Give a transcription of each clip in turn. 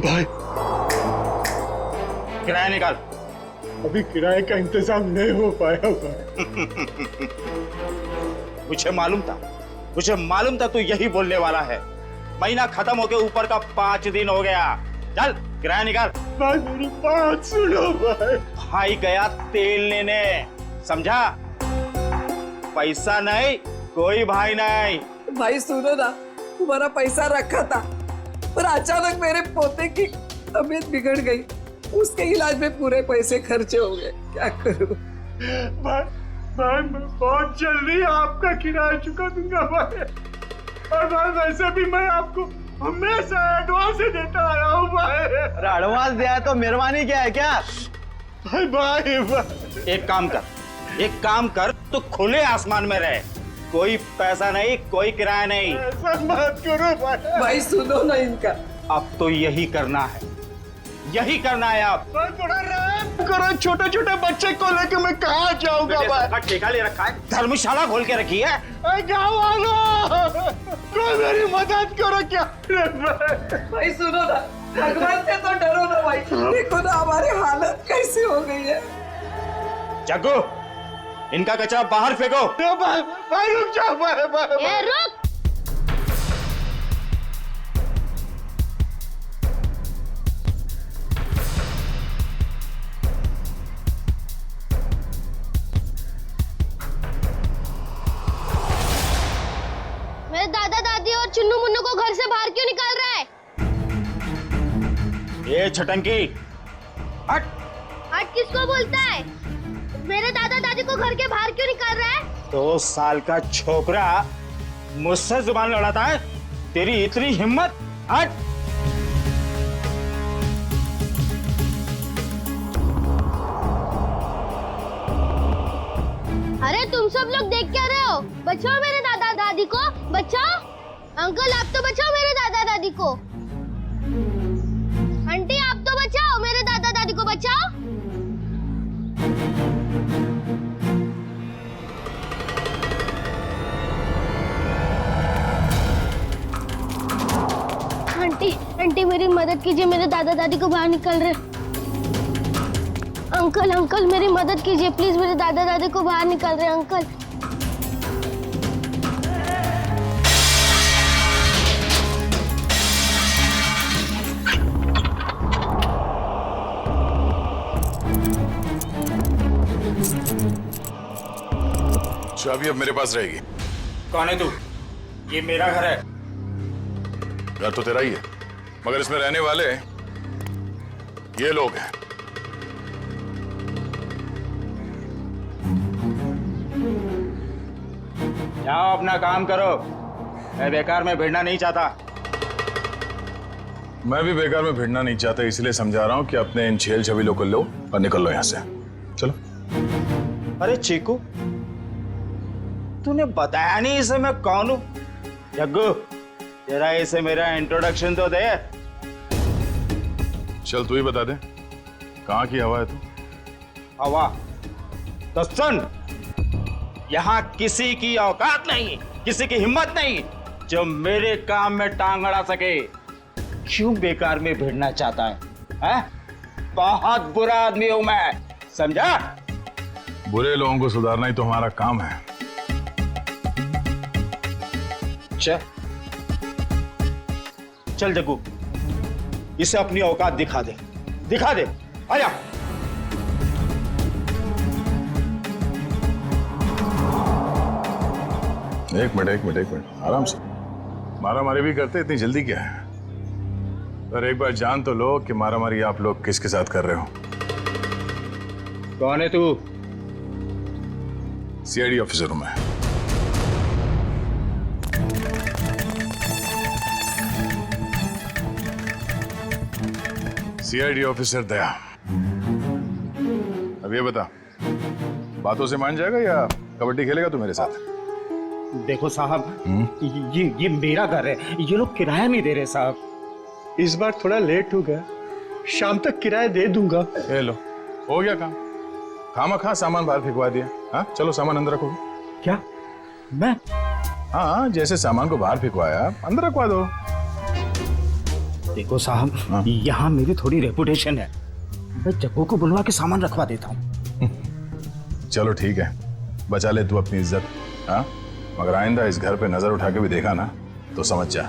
भाई किराया निकाल। अभी किराए का इंतजाम नहीं हो पाया भाई। मुझे मालूम था तू यही बोलने वाला है। महीना खत्म होके ऊपर का 5 दिन हो गया। चल किराया निकाल। भाई मेरी बात सुनो भाई। भाई गया तेल लेने, समझा? पैसा नहीं, कोई भाई नहीं। भाई सुनो ना, तुम्हारा पैसा रखा था पर अचानक मेरे पोते की तबीयत बिगड़ गई, उसके इलाज में पूरे पैसे खर्चे हो गए, क्या करूं? भाई भाई मैं बहुत जल्दी आपका किराया चुका दूंगा भाई। और भाई वैसे भी मैं आपको हमेशा एडवांस ही देता आया हूँ भाई। एडवांस दिया है तो मेहरबानी क्या है क्या? भाई भाई भाई एक काम कर, तू खुले आसमान में रहे। कोई पैसा नहीं, कोई किराया नहीं। ऐसा मत करो भाई। भाई सुनो ना इनका। अब तो यही करना है आप। भाई थोड़ा रहम करो, छोटे छोटे बच्चे को लेकर मैं कहाँ जाऊंगा भाई? सबका ठेका ले रखा है, धर्मशाला खोल के रखी है। गाँव वालों कोई मेरी मदद करो क्या? भाई सुनो ना, भगवान से तो डरो ना भाई। देखो ना हमारी हालत कैसी हो गई है। जग्गू, इनका कचरा बाहर फेंको। भाई रुक जाओ भाई। ए रुक। मेरे दादा दादी और चुन्नू मुन्नू को घर से बाहर क्यों निकाल रहा है? ये छटंकी, हट। हट किसको बोलता है? मेरे दादा दादी को घर के बाहर क्यों निकाल रहा है? 2 साल का छोकरा मुझसे जुबान लड़ाता है? तेरी इतनी हिम्मत? हट। अरे तुम सब लोग देख क्या रहे हो? बचाओ मेरे दादा दादी को, बचाओ। अंकल आप तो बचाओ मेरे दादा दादी को। आंटी आप तो बचाओ मेरे दादा दादी को, बचाओ। आंटी मेरी मदद कीजिए, मेरे दादा दादी को बाहर निकल रहे। अंकल मेरी मदद कीजिए प्लीज, मेरे दादा दादी को बाहर निकल रहे अंकल। चाबी अब मेरे पास रहेगी। कौन है तू? ये मेरा घर है। घर तो तेरा ही है, मगर इसमें रहने वाले ये लोग हैं। जाओ अपना काम करो, मैं बेकार में भिड़ना नहीं चाहता। मैं भी बेकार में भिड़ना नहीं चाहता, इसलिए समझा रहा हूं कि अपने इन छेल छबीलों को लो और निकल लो यहां से। चलो। अरे चीकू, तूने बताया नहीं इसे मैं कौन हूं? जग्गू, तेरा इसे मेरा इंट्रोडक्शन तो दे। चल तू ही बता दे, कहाँ की हवा है तू? हवा तो सुन, यहाँ किसी की औकात नहीं, किसी की हिम्मत नहीं जो मेरे काम में टांग अड़ा सके। क्यों बेकार में भिड़ना चाहता है? बहुत बुरा आदमी हूं मैं, समझा? बुरे लोगों को सुधारना ही तो हमारा काम है। चल जग्गू, इसे अपनी औकात दिखा दे, आजा। एक मिनट, आराम से। मारामारी भी करते, इतनी जल्दी क्या है? पर एक बार जान तो लो कि मारामारी आप लोग किसके साथ कर रहे हो। कौन है तू? सीआईडी ऑफिसर हूं मैं। सीआईडी ऑफिसर दया। अब ये बता, बातों से मान जाएगा या कबड्डी खेलेगा तू मेरे साथ? देखो साहब, ये मेरा घर है, ये लोग किराया नहीं दे रहे साहब। इस बार थोड़ा लेट हो गया, शाम तक किराया दे दूंगा। ले लो, हो गया काम। खामखा सामान बाहर फेंकवा दिया। हाँ चलो सामान अंदर रखो। क्या? मैं? हाँ, जैसे सामान को बाहर फेंकवाया अंदर रखवा दो। देखो साहब, यहाँ मेरी थोड़ी रेपुटेशन है, मैं जग्गू को बुलवा के सामान रखवा देता हूँ। चलो ठीक है, बचा ले तू अपनी इज्जत। हाँ, मगर आइंदा इस घर पे नजर उठा के भी देखा ना तो समझ जा।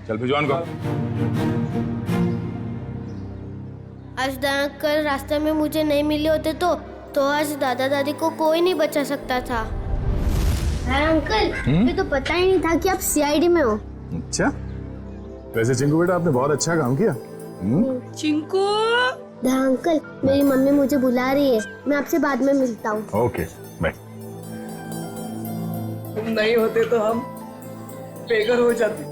चल भिजवान को। आज अंकल रास्ते में मुझे नहीं मिले होते तो आज दादा दादी को कोई नहीं बचा सकता था। अरे अंकल, मुझे तो पता ही नहीं था कि आप सीआईडी में हो। अच्छा, वैसे चिंकू बेटा आपने बहुत अच्छा काम किया। चिंकू, अंकल, मेरी मम्मी मुझे बुला रही है, मैं आपसे बाद में मिलता हूँ। Okay bye. तुम नहीं होते तो हम बेघर हो जाते।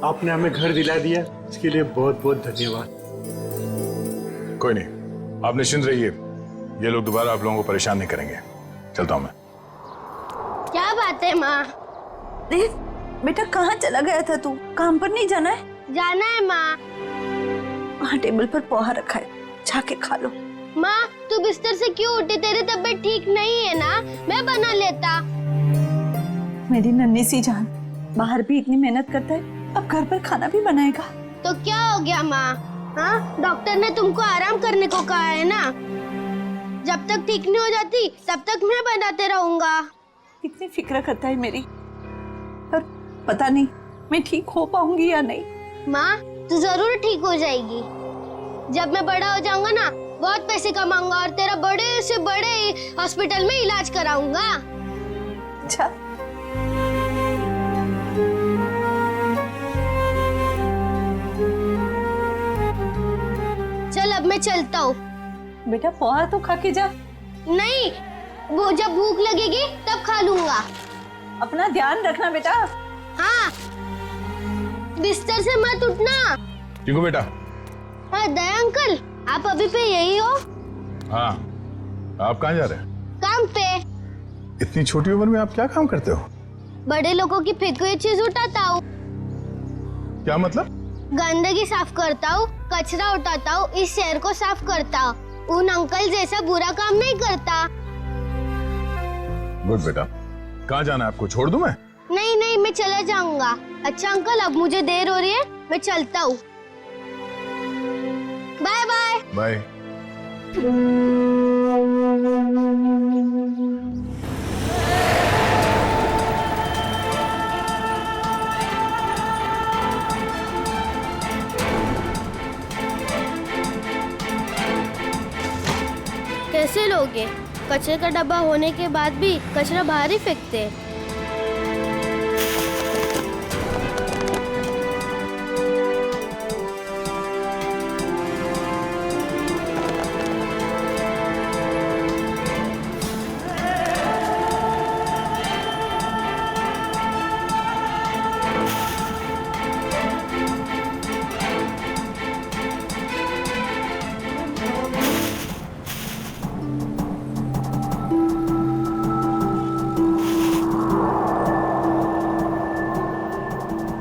आपने हमें घर दिला दिया, इसके लिए बहुत बहुत धन्यवाद। कोई नहीं, आप निश्चिंत रहिए, ये लोग दोबारा आप लोगों को परेशान नहीं करेंगे। चलता हूँ मैं। क्या बात है माँ? देव बेटा, कहाँ चला गया था तू? काम पर नहीं जाना है? जाना है माँ। वहाँ टेबल पर पोहा रखा है, जाके खा लो। माँ, तू बिस्तर से क्यों उठी? तेरी तबीयत ठीक नहीं है ना? मैं बना लेता। मेरी नन्ही सी जान, बाहर भी इतनी मेहनत करता है, अब घर पर खाना भी बनाएगा। तो क्या हो गया माँ? हाँ, डॉक्टर ने तुमको आराम करने को कहा है ना। जब तक ठीक नहीं हो जाती तब तक मैं बनाते रहूंगा। कितनी फिक्र करता है मेरी, पर पता नहीं मैं ठीक हो पाऊंगी या नहीं। माँ, तू जरूर ठीक हो जाएगी। जब मैं बड़ा हो जाऊंगा ना, बहुत पैसे कमाऊंगा और तेरा बड़े से बड़े हॉस्पिटल में इलाज कराऊंगा। अच्छा, चल अब मैं चलता हूँ। बेटा पोहा तो खा के जा। नहीं, वो जब भूख लगेगी तब खा लूंगा। अपना ध्यान रखना बेटा। हाँ, बिस्तर से मत उठना। चिंकू बेटा। हाँ दया अंकल, आप अभी पे यही हो? हाँ, आप कहाँ जा रहे हैं? काम पे। इतनी छोटी उम्र में आप क्या काम करते हो? बड़े लोगों की फेंकी हुई चीज उठाता हूँ। क्या मतलब? गंदगी साफ करता हूँ, कचरा उठाता हूँ, इस शहर को साफ करता हूँ। उन अंकल जैसा बुरा काम नहीं करता। गुड बेटा। कहाँ जाना है आपको? छोड़ दूं मैं? नहीं नहीं, मैं चला जाऊंगा। अच्छा अंकल, अब मुझे देर हो रही है, मैं चलता हूँ। Bye bye. बाय। कैसे लोगे? कचरे का डब्बा होने के बाद भी कचरा बाहर ही फेंकते हैं।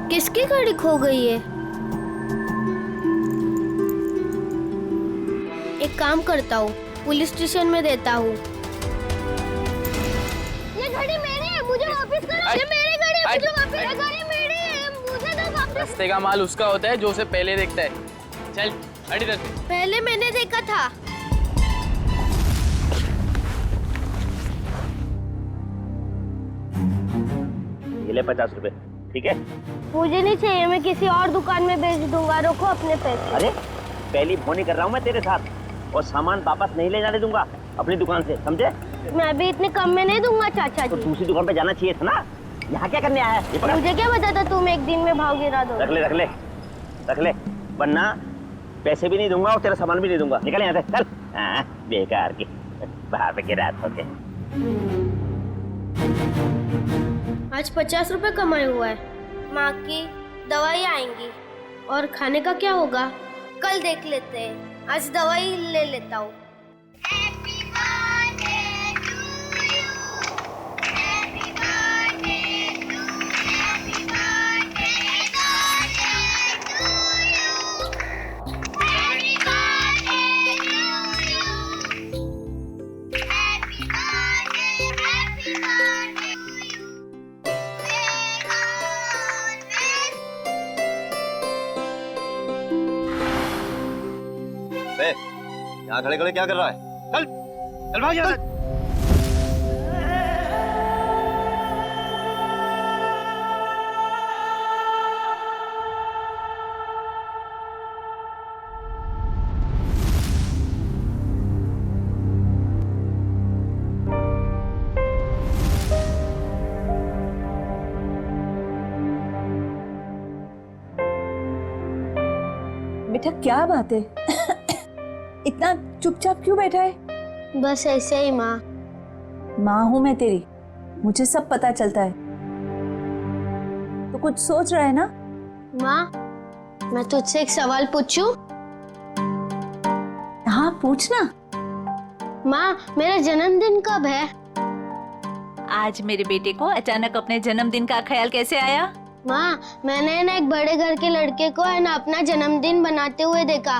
किसकी गाड़ी खो गई है? एक काम करता हूँ, पुलिस स्टेशन में देता हूँ। ये गाड़ी मेरी है, मुझे वापस करो। ये मेरी गाड़ी है, मुझे वापस। ये गाड़ी मेरी है, मुझे दो वापस। रास्ते का माल उसका होता है जो उसे पहले देखता है। चल हट इधर से। पहले मैंने देखा था। ये ले 50 रुपए, ठीक है? मुझे नहीं चाहिए, मैं किसी और दुकान में बेच दूंगा। रखो अपने पैसे। अरे पहली फोन ही कर रहा हूँ मैं तेरे साथ, और सामान वापस नहीं ले जाने दूंगा अपनी दुकान से, समझे? मैं भी इतने कम में नहीं दूंगा चाचा तो जी। दूसरी दुकान पे जाना चाहिए था ना, यहाँ क्या करने आया है? ये पकड़। मुझे क्या पता था तुम एक दिन में भाव गिरा दो। रख ले रख ले रख ले, वरना पैसे भी नहीं दूंगा और तेरा सामान भी नहीं दूंगा। निकल यहाँ से, चल। हाँ, बेकार की बाहर पे गिरा होते। आज 50 रुपए कमाए हुआ है। माँ की दवाई आएंगी और खाने का क्या होगा कल देख लेते हैं। आज दवाई ले लेता हूँ। यहाँ खड़े खड़े क्या कर रहा है? चल चल भाग यहाँ से। बेटा क्या बात है? इतना चुपचाप क्यों बैठा है? बस ऐसे ही माँ। माँ हूं मैं तेरी, मुझे सब पता चलता है। तो कुछ सोच रहा है ना? माँ मैं तुझसे एक सवाल पूछूं? हाँ पूछना। माँ मेरा जन्मदिन कब है? आज मेरे बेटे को अचानक अपने जन्मदिन का ख्याल कैसे आया? माँ मैंने ना एक बड़े घर के लड़के को है ना अपना जन्मदिन बनाते हुए देखा,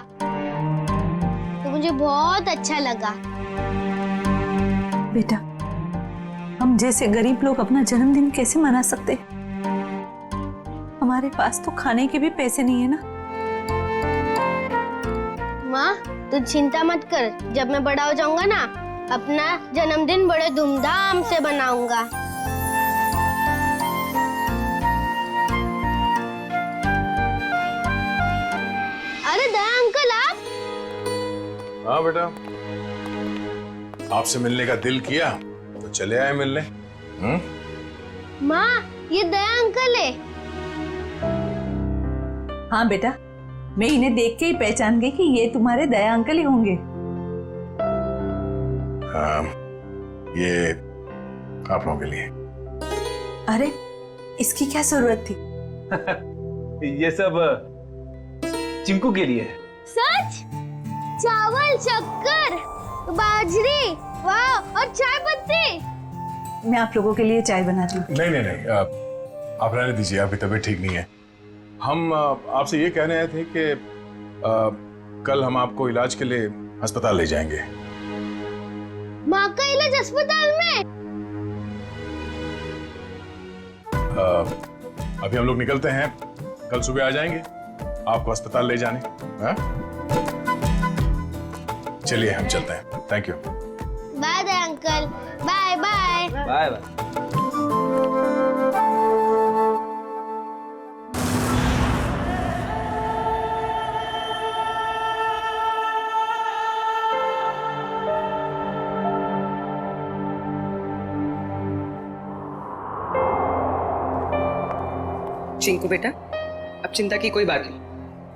तो मुझे बहुत अच्छा लगा। बेटा हम जैसे गरीब लोग अपना जन्मदिन कैसे मना सकते? हमारे पास तो खाने के भी पैसे नहीं है ना। माँ तू चिंता मत कर, जब मैं बड़ा हो जाऊंगा ना अपना जन्मदिन बड़े धूमधाम से बनाऊंगा। अरे दया अंकल आप? हाँ बेटा, आपसे मिलने का दिल किया तो चले आए मिलने। माँ ये दया अंकल है। हाँ बेटा, मैं इन्हें देख के ही पहचान गई कि ये तुम्हारे दया अंकल ही होंगे। हाँ, ये आप लोगों के लिए। अरे इसकी क्या जरूरत थी? ये सब चिंकू के लिए। सच? चावल, शक्कर, बाजरी, वाह, और चाय पत्ती। मैं आप लोगों के लिए चाय बनाती हूँ। नहीं नहीं नहीं, आप रहने दीजिए, आपकी तबीयत ठीक नहीं है। हम आपसे ये कहने आए थे कि कल हम आपको इलाज के लिए अस्पताल ले जाएंगे। माँ का इलाज अस्पताल में? अभी हम लोग निकलते हैं, कल सुबह आ जाएंगे आपको अस्पताल ले जाने। हाँ? चलिए हम चलते हैं। Thank you. Bye Daya uncle. Bye bye. Bye bye. Chinku बेटा अब चिंता की कोई बात नहीं,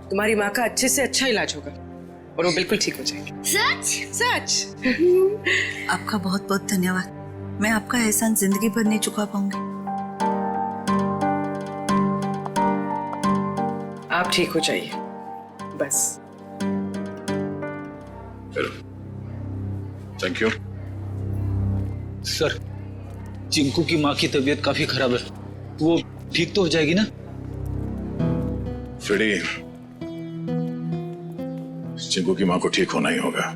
तुम्हारी माँ का अच्छे से अच्छा इलाज होगा और वो बिल्कुल ठीक हो जाएगी। सच? सच। आपका बहुत बहुत धन्यवाद। मैं आपका एहसान जिंदगी भर नहीं चुका पाऊंगी। आप ठीक हो जाइए बस। Thank you. सर, चिंकू की माँ की तबीयत काफी खराब है, वो ठीक तो हो जाएगी ना? फ्रेडी, चिंकू की माँ को ठीक होना ही होगा।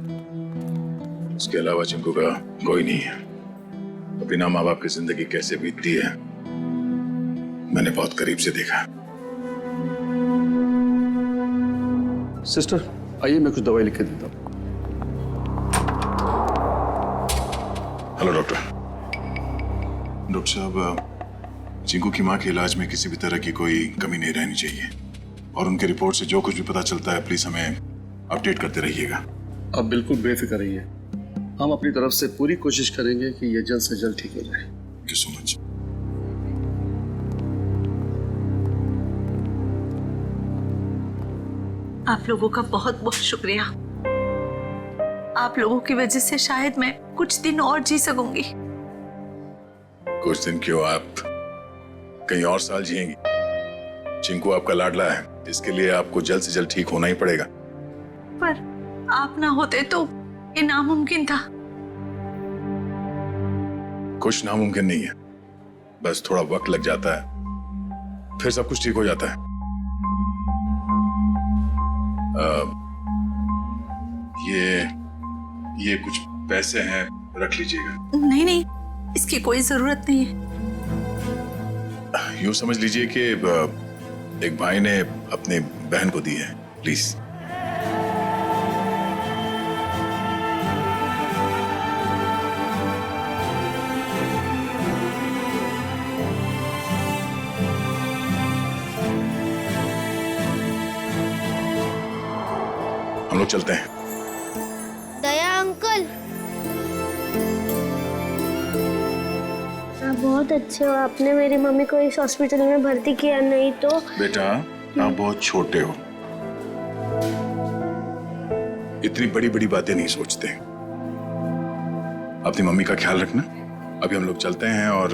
उसके अलावा चिंकू का कोई नहीं है। तो बिना माँ बाप की जिंदगी कैसे बीतती है मैंने बहुत करीब से देखा। सिस्टर आइए, मैं कुछ दवाई लिख के देता हूँ। Hello doctor. डॉक्टर साहब, चिंकू की माँ के इलाज में किसी भी तरह की कोई कमी नहीं रहनी चाहिए और उनके रिपोर्ट से जो कुछ भी पता चलता है प्लीज हमें अपडेट करते रहिएगा। आप बिल्कुल बेफिक्र रहिए, हम अपनी तरफ से पूरी कोशिश करेंगे कि ये जल्द से जल्द ठीक हो जाए। Thank you so much. आप लोगों का बहुत बहुत शुक्रिया। आप लोगों की वजह से शायद मैं कुछ दिन और जी सकूंगी। कुछ दिन क्यों, आप कहीं और साल जिएंगी। चिंकू आपका लाडला है, इसके लिए आपको जल्द से जल्द ठीक होना ही पड़ेगा। पर आप ना होते तो ये नामुमकिन था। कुछ नामुमकिन नहीं है, बस थोड़ा वक्त लग जाता है, फिर सब कुछ ठीक हो जाता है। ये कुछ पैसे हैं, रख लीजिएगा। नहीं नहीं, इसकी कोई जरूरत नहीं है। यूं समझ लीजिए कि एक भाई ने अपनी बहन को दी है, प्लीज। लोग चलते हैं। दया अंकल, आप बहुत अच्छे हो। आपने मेरी मम्मी को इस हॉस्पिटल में भर्ती किया, नहीं तो। बेटा आप बहुत छोटे हो, इतनी बड़ी बड़ी बातें नहीं सोचते। अपनी मम्मी का ख्याल रखना। अभी हम लोग चलते हैं और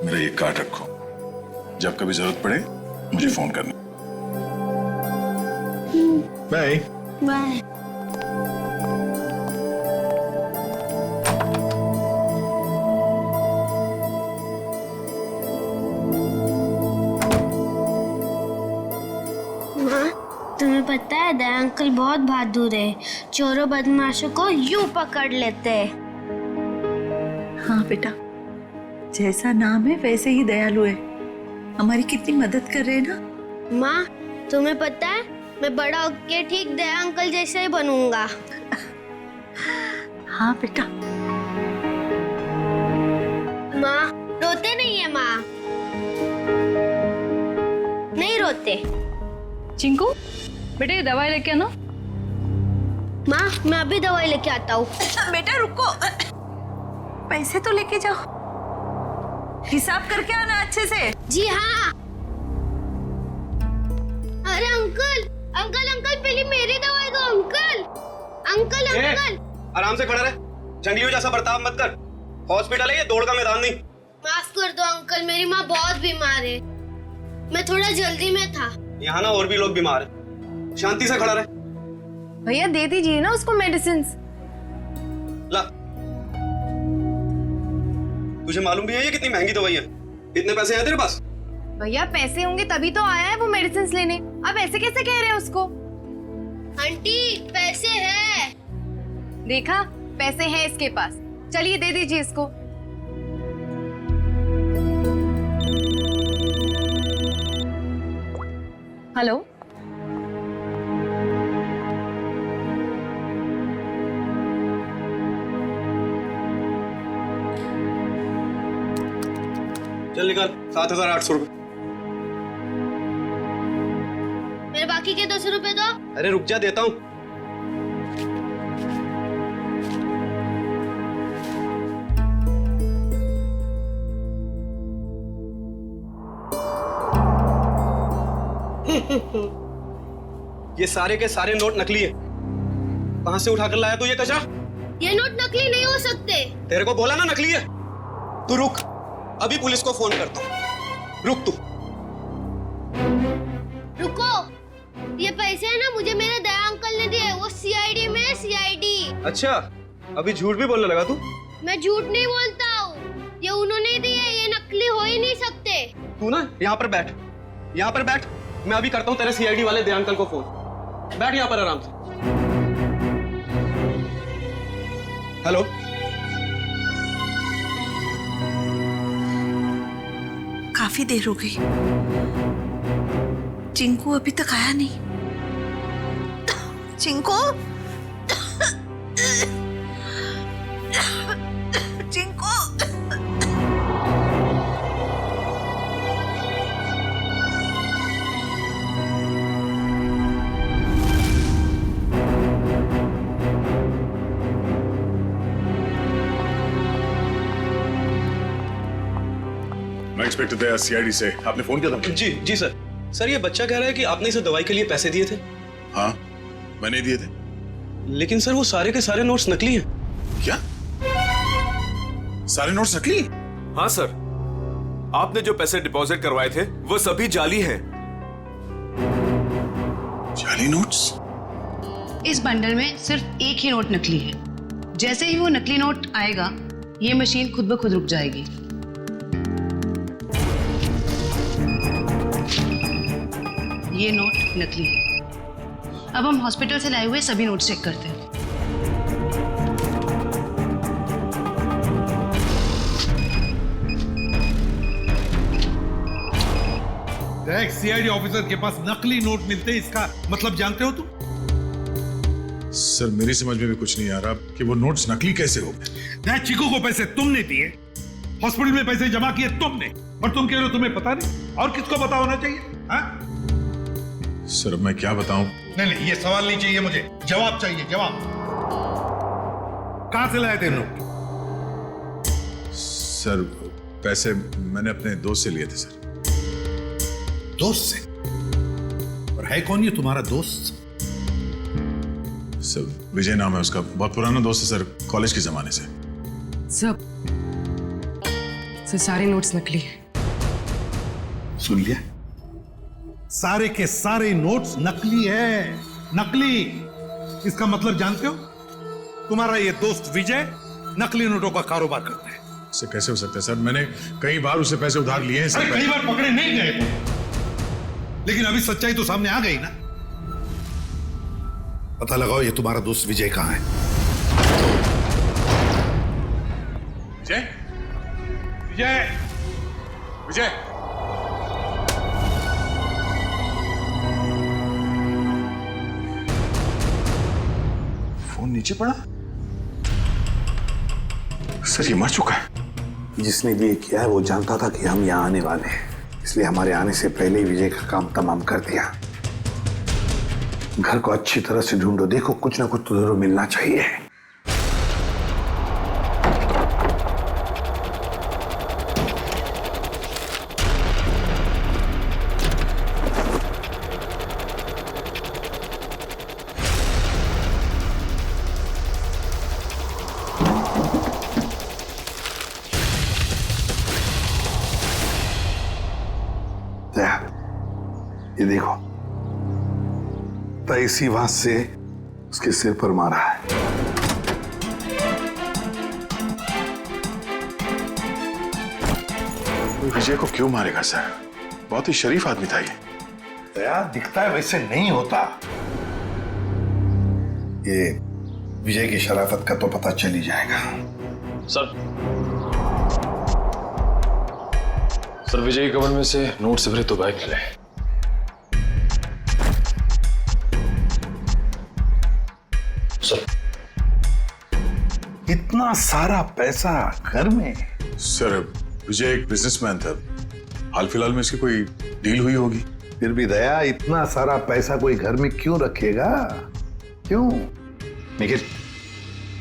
मेरा ये कार्ड रखो, जब कभी जरूरत पड़े मुझे फोन करना। Bye bye. तुम्हें पता है दया अंकल बहुत बहादुर है, चोरों बदमाशों को यूं पकड़ लेते हैं। हाँ बेटा, जैसा नाम है वैसे ही दयालु है। हमारी कितनी मदद कर रहे हैं ना। माँ, तुम्हें पता है मैं बड़ा होके ठीक दया अंकल जैसे ही बनूंगा। हाँ बेटा। माँ रोते नहीं है माँ, नहीं रोते। चिंकू बेटा ये दवाई लेके आना। माँ मैं अभी दवाई लेके आता हूँ। बेटा रुको, पैसे तो लेके जाओ, हिसाब करके आना अच्छे से। जी हाँ। अरे अंकल अंकल अंकल पहले मेरी दवाई दो अंकल। अंकल अंकल आराम से खड़ा रहे, जंगलियों जैसा बर्ताव मत कर। हॉस्पिटल है ये, दौड़ का मैदान नहीं। माफ कर दो अंकल, मेरी माँ बहुत बीमार है, मैं थोड़ा जल्दी में था। यहाँ ना और भी लोग बीमार हैं, शांति से खड़ा रहे। भैया दे दीजिए ना उसको मेडिसिन। ला, तुझे मालूम भी है ये कितनी महंगी दवाई है? इतने पैसे हैं तेरे पास? भैया पैसे होंगे तभी तो आया है वो मेडिसिन लेने, अब ऐसे कैसे कह रहे हैं उसको? आंटी पैसे है। देखा, पैसे हैं इसके पास, चलिए दे दीजिए इसको। हेलो, चल निकाल 7,800 रुपए। मेरे बाकी के 200 रुपए दो। अरे रुक जा, देता हूँ। ये सारे के सारे नोट नकली है। कहां से उठाकर लाया तू ये कचरा? ये नोट नकली नहीं हो सकते। तेरे को बोला ना नकली है। तू रुक, अभी पुलिस को फोन करता हूँ। रुक तू। रुको, ये पैसे है ना मुझे मेरे दया अंकल ने दिए, वो सीआईडी में सीआईडी। अच्छा, अभी झूठ भी बोलने लगा तू? मैं झूठ नहीं बोलता हूँ, ये उन्होंने दिए, ये नकली हो ही नहीं सकते। तू ना यहाँ पर बैठ, यहाँ पर बैठ। मैं अभी करता हूँ तेरे सीआईडी वाले दया अंकल को फोन। बैठ यहाँ पर आराम से। हेलो, काफी देर हो गई, चिंकू अभी तक आया नहीं। चिंकू, चिंकू। मैं इंस्पेक्टर दया सीआईडी से। आपने फोन किया था? जी जी सर। सर ये बच्चा कह रहा है कि आपने इसे दवाई के लिए पैसे दिए थे। हाँ मैंने दिए थे। लेकिन सर वो सारे के सारे नोट्स नकली हैं। क्या? सारे नोट्स नकली? हाँ सर, आपने जो पैसे डिपॉजिट करवाए थे वो सभी जाली हैं। जाली नोट्स? इस बंडल में सिर्फ एक ही नोट नकली है। जैसे ही वो नकली नोट आएगा, ये मशीन खुद ब खुद रुक जाएगी। ये नोट नकली है। अब हम हॉस्पिटल से लाए हुए सभी नोट चेक करते हैं। देख, सीआईडी ऑफिसर के पास नकली नोट मिलते हैं, इसका मतलब जानते हो तुम? सर मेरी समझ में भी कुछ नहीं आ रहा कि वो नोट्स नकली कैसे हो गए। चीकू को पैसे तुमने दिए, हॉस्पिटल में पैसे जमा किए तुमने, और तुम कह रहे हो तुम्हें पता नहीं? और किसको पता होना चाहिए? हाँ? सर अब मैं क्या बताऊं? नहीं नहीं, ये सवाल नहीं चाहिए मुझे, जवाब चाहिए, जवाब। कहां से लाए थे नोट? सर पैसे मैंने अपने दोस्त से लिए थे सर। दोस्त से? और है कौन ये तुम्हारा दोस्त? सर विजय नाम है उसका, बहुत पुराना दोस्त है सर, कॉलेज के जमाने से। सब सारे नोट्स नकली हैं। सुन लिया? सारे के सारे नोट्स नकली है, नकली। इसका मतलब जानते हो? तुम्हारा ये दोस्त विजय नकली नोटों का कारोबार करता है। इससे कैसे हो सकता है सर? मैंने कई बार उससे पैसे उधार लिए हैं सर। कई बार पकड़े नहीं गए, लेकिन अभी सच्चाई तो सामने आ गई ना। पता लगाओ ये तुम्हारा दोस्त विजय कहां है। विजय, विजय, विजय। फोन नीचे पड़ा। सर ये मर चुका है। जिसने भी ये किया है वो जानता था कि हम यहाँ आने वाले हैं, इसलिए हमारे आने से पहले ही विजय का काम तमाम कर दिया। घर को अच्छी तरह से ढूंढो, देखो कुछ ना कुछ तो जरूर मिलना चाहिए। ये देखो, तो इसी बात से उसके सिर पर मारा है। विजय को क्यों मारेगा सर? बहुत ही शरीफ आदमी था ये। दया दिखता है वैसे नहीं होता। ये विजय की शराफत का तो पता चल ही जाएगा। सर विजय के कवर में से नोट से भरे 2 बैग मिले। सर इतना सारा पैसा घर में? सर विजय एक बिजनेसमैन था, हाल फिलहाल में इसकी कोई डील हुई होगी। फिर भी दया इतना सारा पैसा कोई घर में क्यों रखेगा? क्यों? निखिल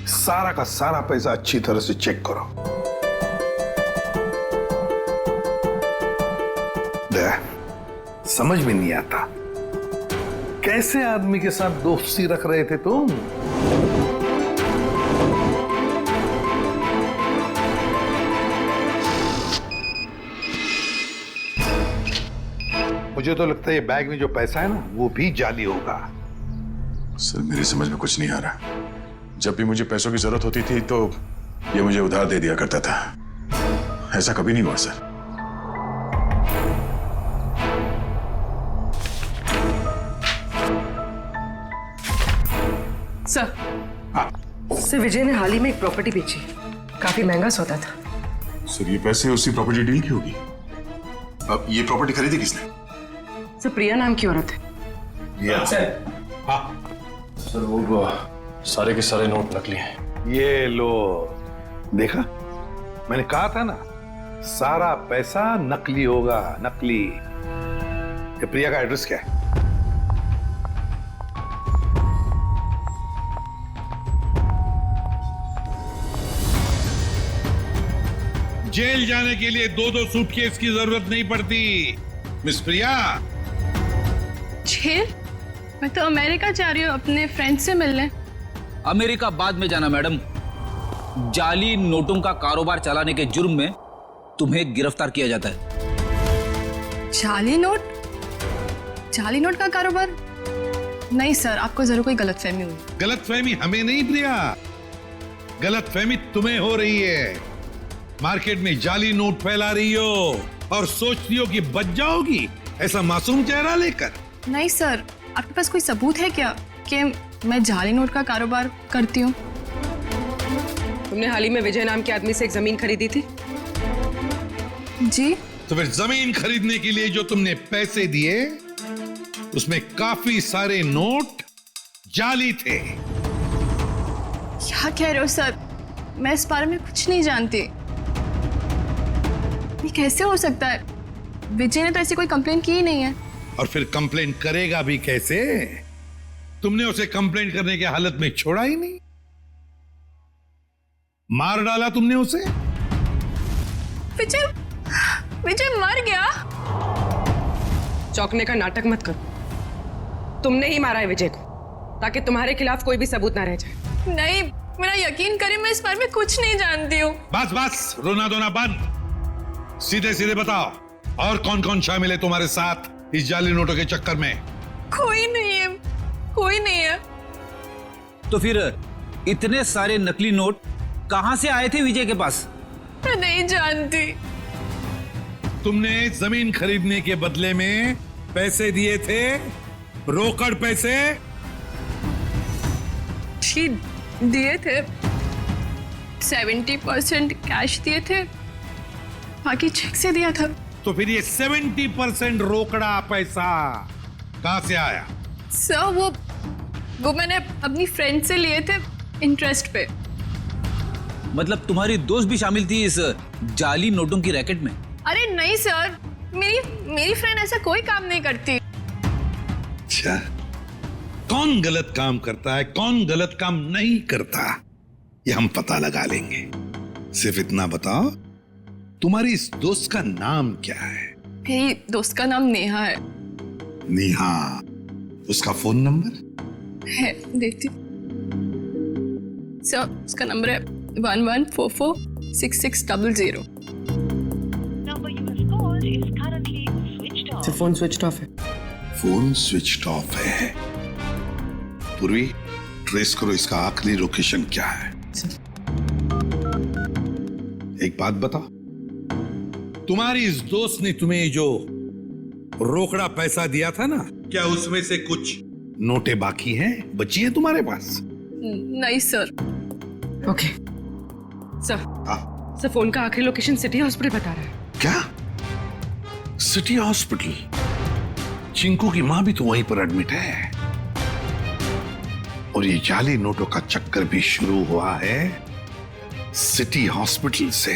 सारा का सारा पैसा अच्छी तरह से चेक करो। दया समझ में नहीं आता, कैसे आदमी के साथ दोस्ती रख रहे थे तुम? मुझे तो लगता है ये बैग में जो पैसा है ना वो भी जाली होगा। सर मेरी समझ में कुछ नहीं आ रहा। जब भी मुझे पैसों की जरूरत होती थी तो ये मुझे उधार दे दिया करता था, ऐसा कभी नहीं हुआ सर। सर विजय ने हाल ही में एक प्रॉपर्टी बेची, काफी महंगा सौदा था। सर ये पैसे उसी प्रॉपर्टी डील की होगी। अब ये प्रॉपर्टी खरीदी किसने? सर प्रिया नाम की औरत है। सर वो सारे के सारे नोट नकली हैं। ये लो, देखा मैंने कहा था ना, सारा पैसा नकली होगा, नकली। ये प्रिया का एड्रेस क्या है? जेल जाने के लिए 2-2 सूटकेस की जरूरत नहीं पड़ती मिस प्रिया। जेल? मैं तो अमेरिका जा रही हूँ अपने फ्रेंड से मिलने। अमेरिका बाद में जाना मैडम, जाली नोटों का कारोबार चलाने के जुर्म में तुम्हें गिरफ्तार किया जाता है। जाली नोट? जाली नोट का कारोबार? नहीं सर, आपको जरूर कोई गलतफहमी हुई। गलतफहमी हमें नहीं प्रिया, गलतफहमी तुम्हें हो रही है। मार्केट में जाली नोट फैला रही हो और सोचती हो कि बच जाओगी ऐसा मासूम चेहरा लेकर। नहीं सर, आपके पास कोई सबूत है क्या कि मैं जाली नोट का कारोबार करती हूँ? तुमने हाल ही में विजय नाम के आदमी से एक जमीन खरीदी थी? जी। तो फिर जमीन खरीदने के लिए जो तुमने पैसे दिए उसमें काफी सारे नोट जाली थे। क्या कह रहे हो सर? मैं इस बारे में कुछ नहीं जानती। ये कैसे हो सकता है? विजय ने तो ऐसी कोई कंप्लेन की ही नहीं है। और फिर कंप्लेन करेगा भी कैसे? तुमने उसे कंप्लेन करने की हालत में छोड़ा ही नहीं, मार डाला तुमने उसे। विजय, विजय मर गया। चौंकने का नाटक मत करो। तुमने ही मारा है विजय को, ताकि तुम्हारे खिलाफ कोई भी सबूत ना रह जाए। नहीं, मेरा यकीन करिए, मैं इस बारे में कुछ नहीं जानती हूँ। बस बस, रोना धोना बंद। सीधे सीधे बताओ, और कौन कौन शामिल है तुम्हारे साथ इस जाली नोटों के चक्कर में? कोई नहीं है, कोई नहीं है। तो फिर इतने सारे नकली नोट कहां से आए थे विजय के पास? मैं नहीं जानती। तुमने जमीन खरीदने के बदले में पैसे दिए थे, रोकड़ पैसे। जी दिए थे, 70% कैश दिए थे, बाकी चेक से दिया था। तो फिर ये 70% रोकड़ा पैसा कहां से आया? सर वो मैंने अपनी फ्रेंड से लिए थे इंटरेस्ट पे। मतलब तुम्हारी दोस्त भी शामिल थी इस जाली नोटों की रैकेट में? अरे नहीं सर, मेरी फ्रेंड ऐसा कोई काम नहीं करती। अच्छा, कौन गलत काम करता है, कौन गलत काम नहीं करता, ये हम पता लगा लेंगे। सिर्फ इतना बताओ, तुम्हारी इस दोस्त का नाम क्या है? मेरी दोस्त का नाम नेहा है। नेहा, उसका फोन नंबर है, देती। सर उसका नंबर है 11446600। फोन स्विच ऑफ है। फोन स्विच ऑफ है। पूर्वी, ट्रेस करो इसका आखिरी लोकेशन क्या है। एक बात बताओ, तुम्हारी इस दोस्त ने तुम्हें जो रोकड़ा पैसा दिया था ना, क्या उसमें से कुछ नोटें बाकी हैं, बची हैं तुम्हारे पास? नहीं सर। ओके सर, फोन का आखिरी लोकेशन सिटी हॉस्पिटल बता रहा है। क्या? City hospital? चिंकू की मां भी तो वहीं पर एडमिट है, और ये जाली नोटों का चक्कर भी शुरू हुआ है सिटी हॉस्पिटल से।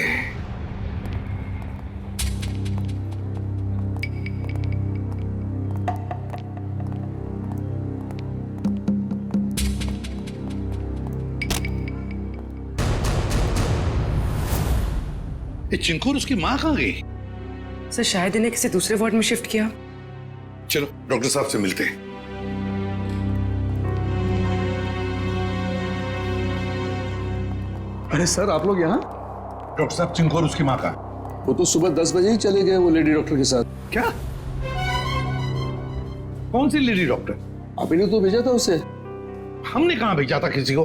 ये चिंकू और उसकी मां कहां गई? सर शायद इन्हें किसी दूसरे वार्ड में शिफ्ट किया। चलो डॉक्टर साहब से मिलते हैं। अरे सर, आप लोग यहाँ? डॉक्टर साहब, चिंकू और उसकी मां का? वो तो सुबह 10 बजे ही चले गए, वो लेडी डॉक्टर के साथ। क्या? कौन सी लेडी डॉक्टर? आप ही ने तो भेजा था उसे। हमने कहां भेजा था किसी को?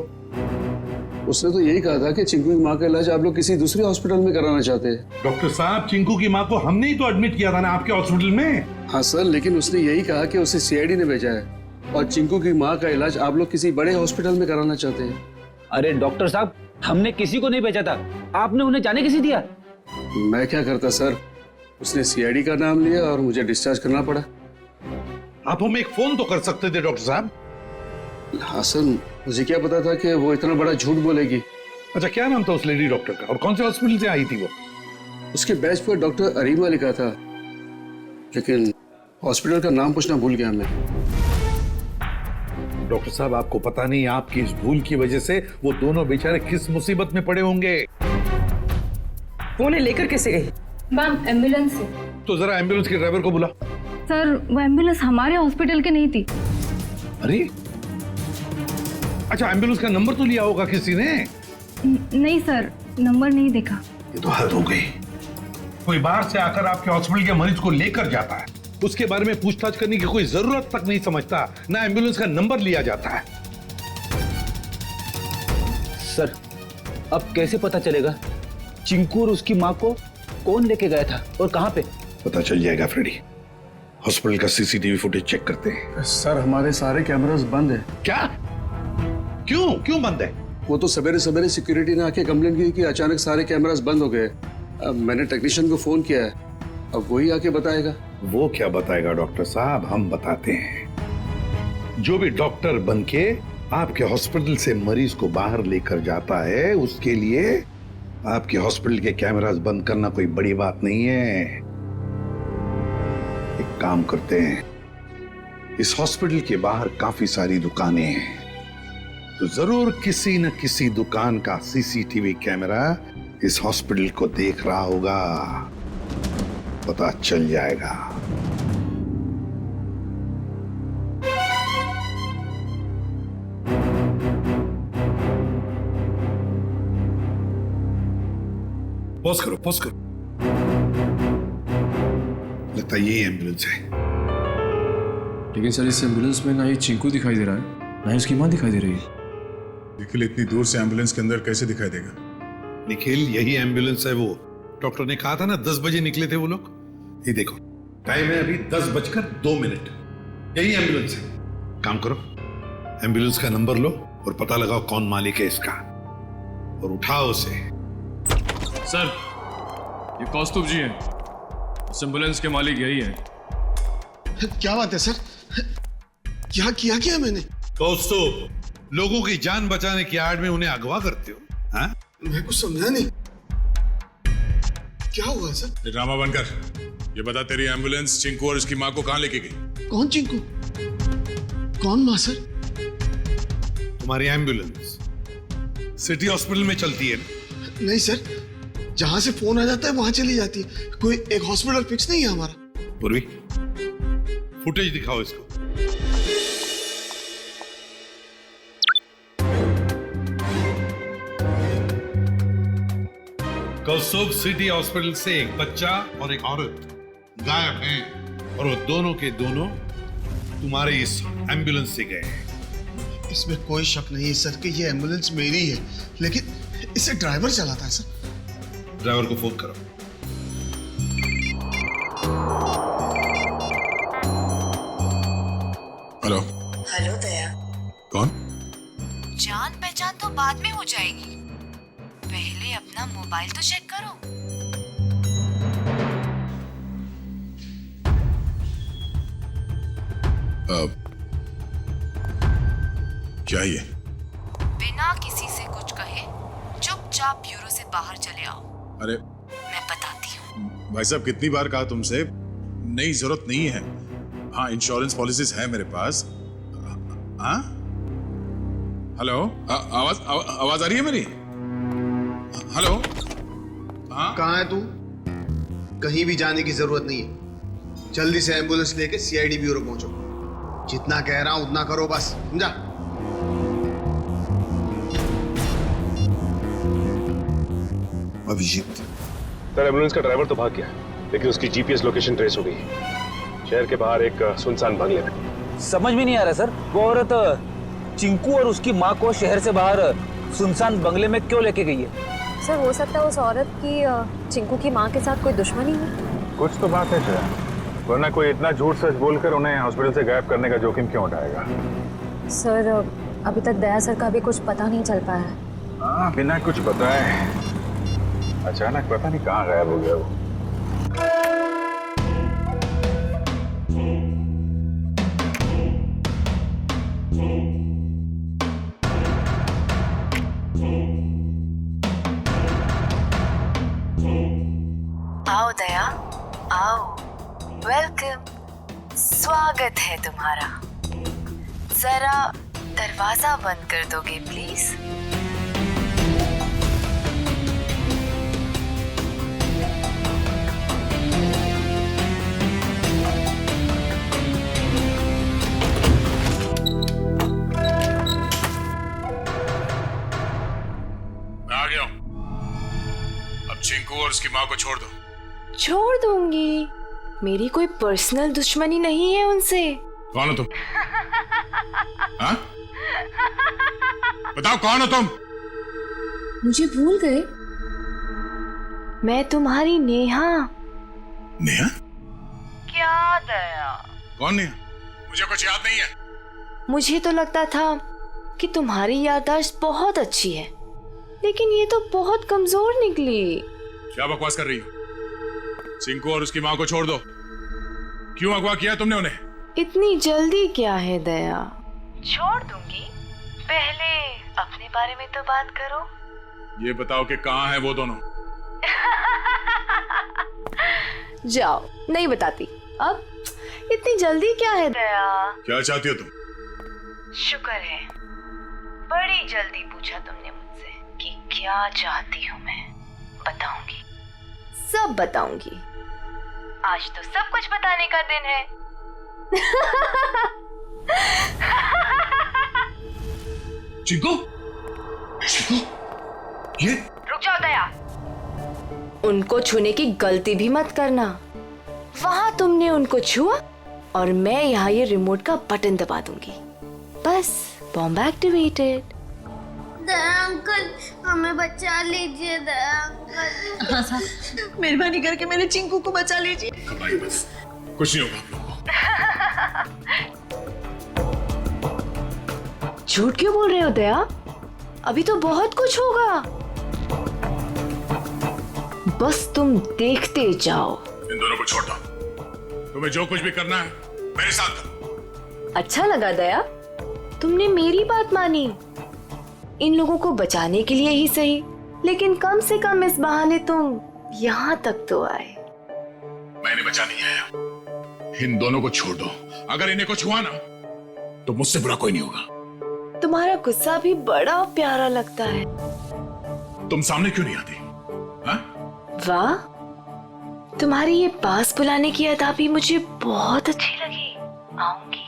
उसने तो यही कहा था कि चिंकू की माँ का इलाज आप लोग किसी दूसरे हॉस्पिटल में कराना चाहते हैं। डॉक्टर साहब, चिंकू की माँ को हमने ही तो एडमिट किया था ना आपके हॉस्पिटल में। हाँ सर, लेकिन उसने यही कहा कि उसे सीआईडी ने भेजा है, और चिंकू की माँ का इलाज आप लोग किसी बड़े हॉस्पिटल में कराना चाहते हैं। अरे डॉक्टर साहब, हमने किसी को नहीं भेजा था, आपने उन्हें जाने किसी दिया? मैं क्या करता सर, उसने सीआईडी का नाम लिया और मुझे डिस्चार्ज करना पड़ा। आप हमें एक फोन तो कर सकते थे डॉक्टर साहब। हाँ सर, मुझे क्या पता था कि वो इतना बड़ा झूठ बोलेगी। अच्छा, क्या नाम था उस लेडी डॉक्टर का, और कौन से हॉस्पिटल से आई थी वो? उसके बैच पर डॉक्टर अरीमा लिखा था, लेकिन हॉस्पिटल का नाम पूछना भूल गया मैं। डॉक्टर साहब, आपको पता नहीं आपकी इस भूल की वजह से वो दोनों बेचारे किस मुसीबत में पड़े होंगे। वो उन्हें लेकर कैसे गई? मैम, एम्बुलेंस से। तो जरा एम्बुलेंस के ड्राइवर को बुला। सर, वो एम्बुलेंस हमारे हॉस्पिटल की नहीं थी। अरे अच्छा, एम्बुलेंस का नंबर तो लिया होगा किसी ने? नहीं सर, नंबर नहीं देखा। ये तो हद हो गई। कोई बाहर से आकर आपके हॉस्पिटल के मरीज को लेकर जाता है, उसके बारे में पूछताछ करने की कोई जरूरत तक नहीं समझता, ना एम्बुलेंस का नंबर लिया जाता है। सर, अब कैसे पता चलेगा चिंकू और उसकी माँ को कौन लेके गया था और कहां पे? पता चल जाएगा फ्रेडी। हॉस्पिटल का सीसीटीवी फुटेज चेक करते हैं। सर, हमारे सारे कैमरास बंद है। क्या? क्यों बंद है? वो तो सवेरे सवेरे सिक्योरिटी ने आके कंप्लेंट की कि अचानक सारे कैमरास बंद हो गए। अब मैंने टेक्नीशियन को फोन किया है, अब वही आके बताएगा। वो क्या बताएगा डॉक्टर साहब, हम बताते हैं। जो भी डॉक्टर बनके आपके हॉस्पिटल से मरीज को बाहर लेकर जाता है, उसके लिए आपके हॉस्पिटल के कैमरास बंद करना कोई बड़ी बात नहीं है। एक काम करते हैं, इस हॉस्पिटल के बाहर काफी सारी दुकानें हैं, तो जरूर किसी न किसी दुकान का सीसीटीवी कैमरा इस हॉस्पिटल को देख रहा होगा, पता चल जाएगा। पॉज करो, पॉज करो। लगता है यही एम्बुलेंस है। लेकिन सर इस एम्बुलेंस में ना ही चिंकू दिखाई दे रहा है, ना ही उसकी मां दिखाई दे रही है। निखिल इतनी दूर से एम्बुलेंस के अंदर कैसे दिखाई देगा? निखिल यही एम्बुलेंस है वो। डॉक्टर ने कहा था ना 10 बजे निकले थे वो लोग। ये देखो टाइम है अभी 10:02। यही एम्बुलेंस है। काम करो, एम्बुलेंस का नंबर लो और पता लगाओ कौन मालिक है इसका और उठाओ उसे। सर ये कौस्तुभ जी हैं, इस एम्बुलेंस के मालिक यही है। क्या बात है सर? क्या किया मैंने? कौस्तुभ, लोगों की जान बचाने की आड़ में उन्हें अगवा करते हो? हाँ? मैं कुछ समझा नहीं। क्या हुआ सर? ड्रामा बनकर ये बता, तेरी एम्बुलेंस चिंकू और उसकी माँ को कहाँ लेके गई? कौन चिंकू? कौन माँ सर? तुम्हारी एम्बुलेंस सिटी हॉस्पिटल में चलती है ना? नहीं सर, जहां से फोन आ जाता है वहां चली जाती है। कोई एक हॉस्पिटल फिक्स नहीं है हमारा। पूर्वी, फुटेज दिखाओ इसको। कौस्तुभ सिटी हॉस्पिटल से एक बच्चा और एक औरत गायब हैं और वो दोनों के दोनों तुम्हारे इस एम्बुलेंस से गए हैं। इसमें कोई शक नहीं है सर कि ये एम्बुलेंस मेरी है, लेकिन इसे ड्राइवर चलाता है सर। ड्राइवर को फोन करो। हेलो। हेलो दया। कौन? जान पहचान तो बाद में हो जाएगी, पहले अपना मोबाइल तो चेक करो। क्या ये? बिना किसी से कुछ कहे चुपचाप ब्यूरो से बाहर चले आओ। अरे मैं बताती हूँ। भाई साहब, कितनी बार कहा तुमसे, नहीं जरूरत नहीं है। हाँ, इंश्योरेंस पॉलिसीज है मेरे पास। हाँ, हेलो, आवाज आ रही है मेरी? हेलो। हाँ, कहाँ है तू? कहीं भी जाने की जरूरत नहीं है। जल्दी से एम्बुलेंस लेके सीआईडी ब्यूरो पहुंचो। जितना कह रहा हूं उतना करो, बस समझा? अभिजीत। सर एम्बुलेंस का ड्राइवर तो भाग गया, लेकिन उसकी जीपीएस लोकेशन ट्रेस हो गई। शहर के बाहर एक सुनसान बंगले में। समझ में नहीं आ रहा सर, वो औरत चिंकू और उसकी माँ को शहर से बाहर सुनसान बंगले में क्यों लेके गई है? सर हो सकता है उस औरत की चिंकू की माँ के साथ कोई दुश्मनी हो। कुछ तो बात है शायद, वरना कोई इतना झूठ सच बोलकर उन्हें हॉस्पिटल से गायब करने का जोखिम क्यों उठाएगा? सर अभी तक दया सर का भी कुछ पता नहीं चल पाया है। हाँ, बिना कुछ बताए अचानक पता नहीं कहाँ गायब हो गया वो। आओ दया, आओ। वेलकम, स्वागत है तुम्हारा। जरा दरवाजा बंद कर दोगे प्लीज? मैं आ गया हूं। अब चिंकू और उसकी माँ को छोड़ दो। छोड़ दूंगी? मेरी कोई पर्सनल दुश्मनी नहीं है उनसे। कौन हो तुम? हाँ? बताओ कौन हो तुम? मुझे भूल गए? मैं तुम्हारी नेहा। नेहा? क्या दया? कौन नेहा? मुझे कुछ याद नहीं है। मुझे तो लगता था कि तुम्हारी याददाश्त बहुत अच्छी है, लेकिन ये तो बहुत कमजोर निकली। क्या बकवास कर रही हो? चिंकू और उसकी माँ को छोड़ दो। क्यों अगवा किया तुमने उन्हें? इतनी जल्दी क्या है दया? छोड़ दूंगी, पहले अपने बारे में तो बात करो। ये बताओ कि कहाँ है वो दोनों? जाओ, नहीं बताती। अब इतनी जल्दी क्या है दया? क्या चाहती हो तुम? शुक्र है, बड़ी जल्दी पूछा तुमने मुझसे कि क्या चाहती हूँ मैं। बताऊंगी, सब बताऊंगी। आज तो सब कुछ बताने का दिन है। चिंकू, चिंकू, ये रुक जाओ दया, उनको छूने की गलती भी मत करना। वहां तुमने उनको छुआ और मैं यहाँ ये रिमोट का बटन दबा दूंगी। बस, बॉम्ब एक्टिवेटेड। दया अंकल, हमें बचा लीजिए दया अंकल। हाँ साहब, मेहरबानी करके मेरे चिंकू को बचा लीजिए। घबराइए बस, कुछ नहीं होगा आप लोगों को। झूठ क्यों बोल रहे हो दया? अभी तो बहुत कुछ होगा। बस तुम देखते जाओ। इन दोनों को छोड़ दो। तुम्हें जो कुछ भी करना है मेरे साथ करो। अच्छा लगा दया, तुमने मेरी बात मानी। इन लोगों को बचाने के लिए ही सही, लेकिन कम से कम इस बहाने तुम यहाँ तक तो आए। मैंने बचा नहीं आया। इन दोनों को छोड़ दो। अगर इन्हें कुछ हुआ ना तो मुझसे बुरा कोई नहीं होगा। तुम्हारा गुस्सा भी बड़ा प्यारा लगता है। तुम सामने क्यों नहीं आती? हाँ? वाह, तुम्हारी ये पास बुलाने की अदा भी मुझे बहुत अच्छी लगी। आऊंगी,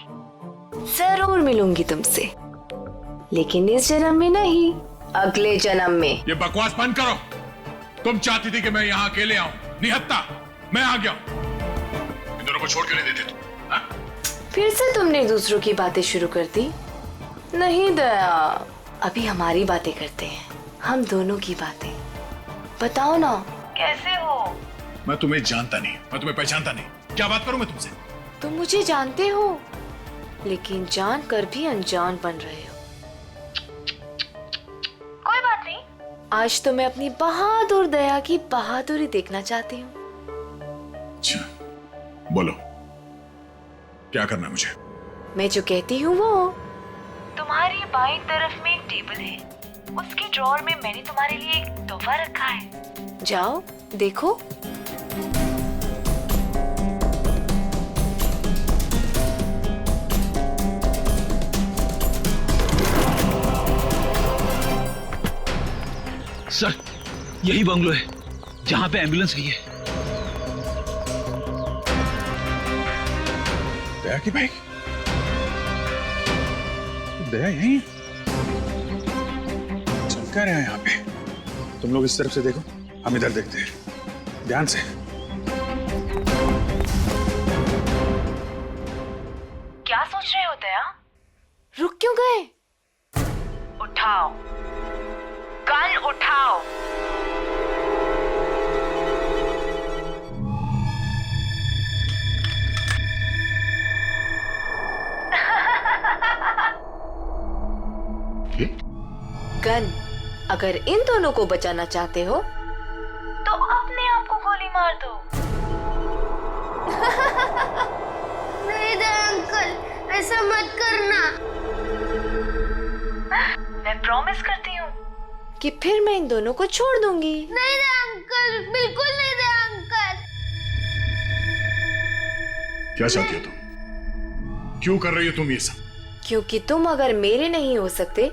जरूर मिलूंगी तुमसे, लेकिन इस जन्म में नहीं, अगले जन्म में। ये बकवास बंद करो। तुम चाहती थी कि मैं यहाँ अकेले आऊं, निहत्ता मैं आ गया। इन दोनों को छोड़ के नहीं देते तुम। हाँ? फिर से तुमने दूसरों की बातें शुरू कर दी। नहीं दया, अभी हमारी बातें करते हैं, हम दोनों की बातें। बताओ ना, कैसे हो? मैं तुम्हें जानता नहीं, मैं तुम्हें पहचानता नहीं। क्या बात करूं मैं तुमसे? तुम मुझे जानते हो, लेकिन जान कर भी अनजान बन रहे हो। कोई बात नहीं, आज तो मैं अपनी बहादुर दया की बहादुरी देखना चाहती हूँ। अच्छा, बोलो क्या करना है मुझे? मैं जो कहती हूँ वो। तुम्हारी बाईं तरफ में एक टेबल है, उसके ड्रॉअर में मैंने तुम्हारे लिए एक तोहफा रखा है। जाओ देखो। सर, यही बंगलो है जहां पे एम्बुलेंस गई है। दया की बाइक? दया यहीं चल क्या रहा है यहाँ पे? तुम लोग इस तरफ से देखो, हम इधर देखते हैं, ध्यान से। क्या सोच रहे हो दया? रुक क्यों गए? उठाओ, गन उठाओ। गन, अगर इन दोनों को बचाना चाहते हो तो अपने आप को गोली मार दो। नहीं दया अंकल, ऐसा मत करना। मैं प्रॉमिस करती हूँ कि फिर मैं इन दोनों को छोड़ दूंगी। नहीं दया अंकल, बिल्कुल नहीं दया अंकल। क्या चाहती हो तुम? क्यों कर रही हो तुम ये सब? क्योंकि तुम अगर मेरे नहीं हो सकते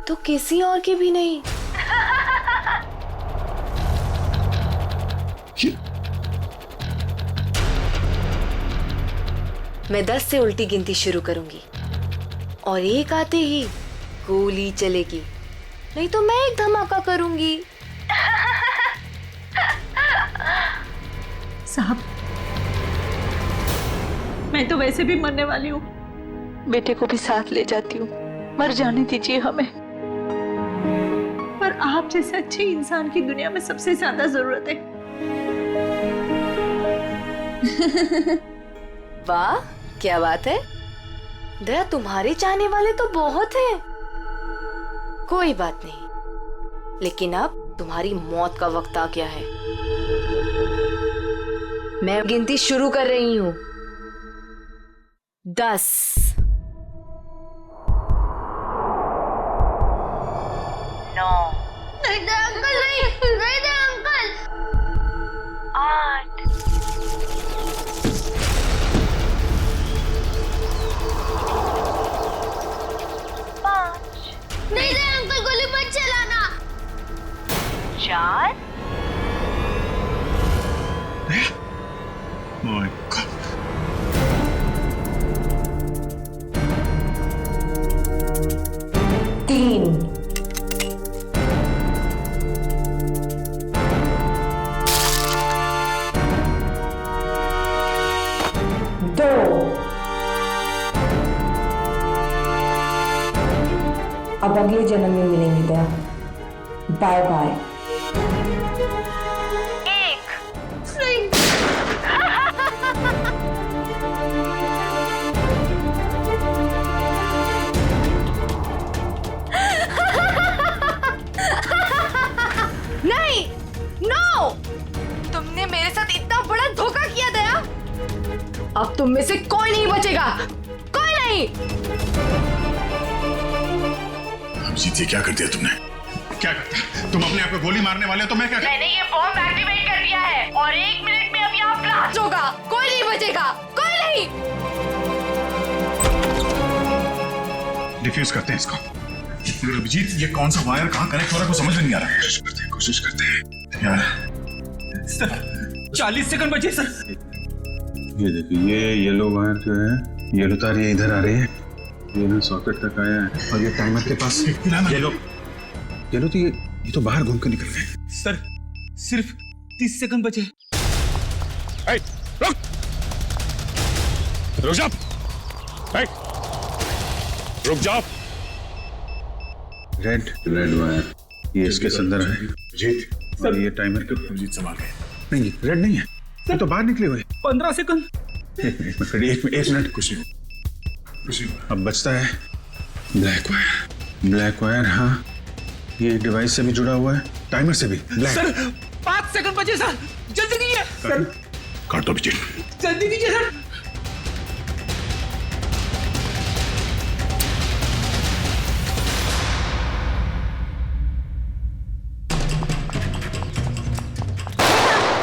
तो किसी और के भी नहीं। मैं 10 से उल्टी गिनती शुरू करूंगी और एक आते ही गोली चलेगी, नहीं तो मैं एक धमाका करूंगी। साहब, मैं तो वैसे भी मरने वाली हूँ, बेटे को भी साथ ले जाती हूँ, मर जाने दीजिए हमें। पर आप जैसे अच्छे इंसान की दुनिया में सबसे ज्यादा जरूरत है। वाह, क्या बात है दया, तुम्हारे चाहने वाले तो बहुत हैं। कोई बात नहीं, लेकिन अब तुम्हारी मौत का वक्त आ गया है। मैं गिनती शुरू कर रही हूँ। 10, 9, नहीं दया अंकल, नहीं दया अंकल। 8, My God. अब अगले जन्म में मिलेंगे दया। Bye bye. नहीं, नो! तुमने मेरे साथ इतना बड़ा धोखा किया दया। अब तुम में से कोई नहीं बचेगा, कोई नहीं। अभिजीत, ये क्या कर दिया तुमने? क्या करता? तुम अपने आप को गोली मारने वाले हो तो मैं क्या मैंने ये बॉम्ब एक्टिवेट कर दिया है और 1 मिनट में अब यहाँ ब्लास्ट होगा। कोई नहीं बचेगा, कोई नहीं। डिफ्यूज करते हैं इसको। अभिजीत, ये कौन सा वायर कहाँ कनेक्ट हो रहा है, समझ में नहीं आ रहा है। कोशिश करते हैं यार। सर 40 सेकंड बचे सर। ये देखिए, ये येलो वायर जो है, येलो तार ये इधर आ रही है, ये ना सॉकेट तक आया है और ये टाइमर के पास येलो तो ये तो बाहर घूम के निकल गए। सर सिर्फ 30 सेकंड बचे। रुक रुक जाओ, रुक जाओ। रेड वायर ये इसके अंदर है। जीत और ये टाइमर के जीत संभाल गए। नहीं, रेड नहीं है, ये तो बाहर निकले हुए। 15 सेकंड। एक मिनट कुछ नहीं। अब बचता है ब्लैक वायर। हाँ, ये डिवाइस से भी जुड़ा हुआ है, टाइमर से भी। सर 5 सेकंड बचे सर, जल्दी कीजिए। सर काट दो विजय, जल्दी कीजिए सर।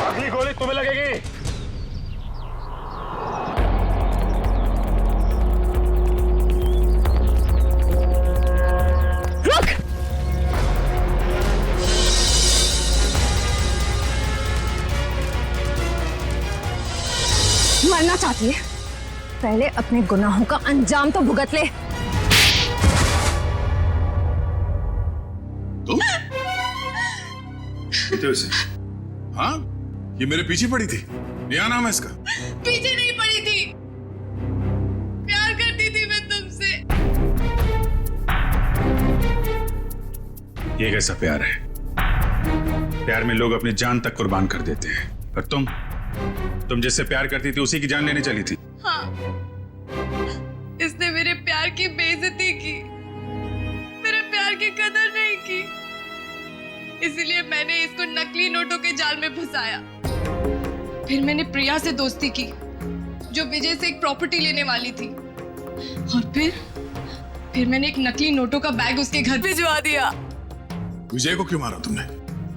अगली गोली तुम्हें लगेगी। मरना चाहती है? पहले अपने गुनाहों का अंजाम तो भुगत ले। तुम? इसे? हाँ, ये मेरे पीछे पड़ी थी। क्या नाम है इसका? पीछे नहीं पड़ी थी, प्यार करती थी मैं तुमसे। ये कैसा प्यार है? प्यार में लोग अपनी जान तक कुर्बान कर देते हैं, और तुम जिससे प्यार करती थी उसी की जान लेने चली थी। हाँ, इसने मेरे प्यार की बेइज्जती की, मेरे प्यार की कदर नहीं की, इसीलिए मैंने इसको नकली नोटों के जाल में फंसाया। फिर मैंने प्रिया से दोस्ती की, जो विजय से एक प्रॉपर्टी लेने वाली थी, और फिर मैंने एक नकली नोटों का बैग उसके घर भिजवा दिया। विजय को क्यों मारा तुमने?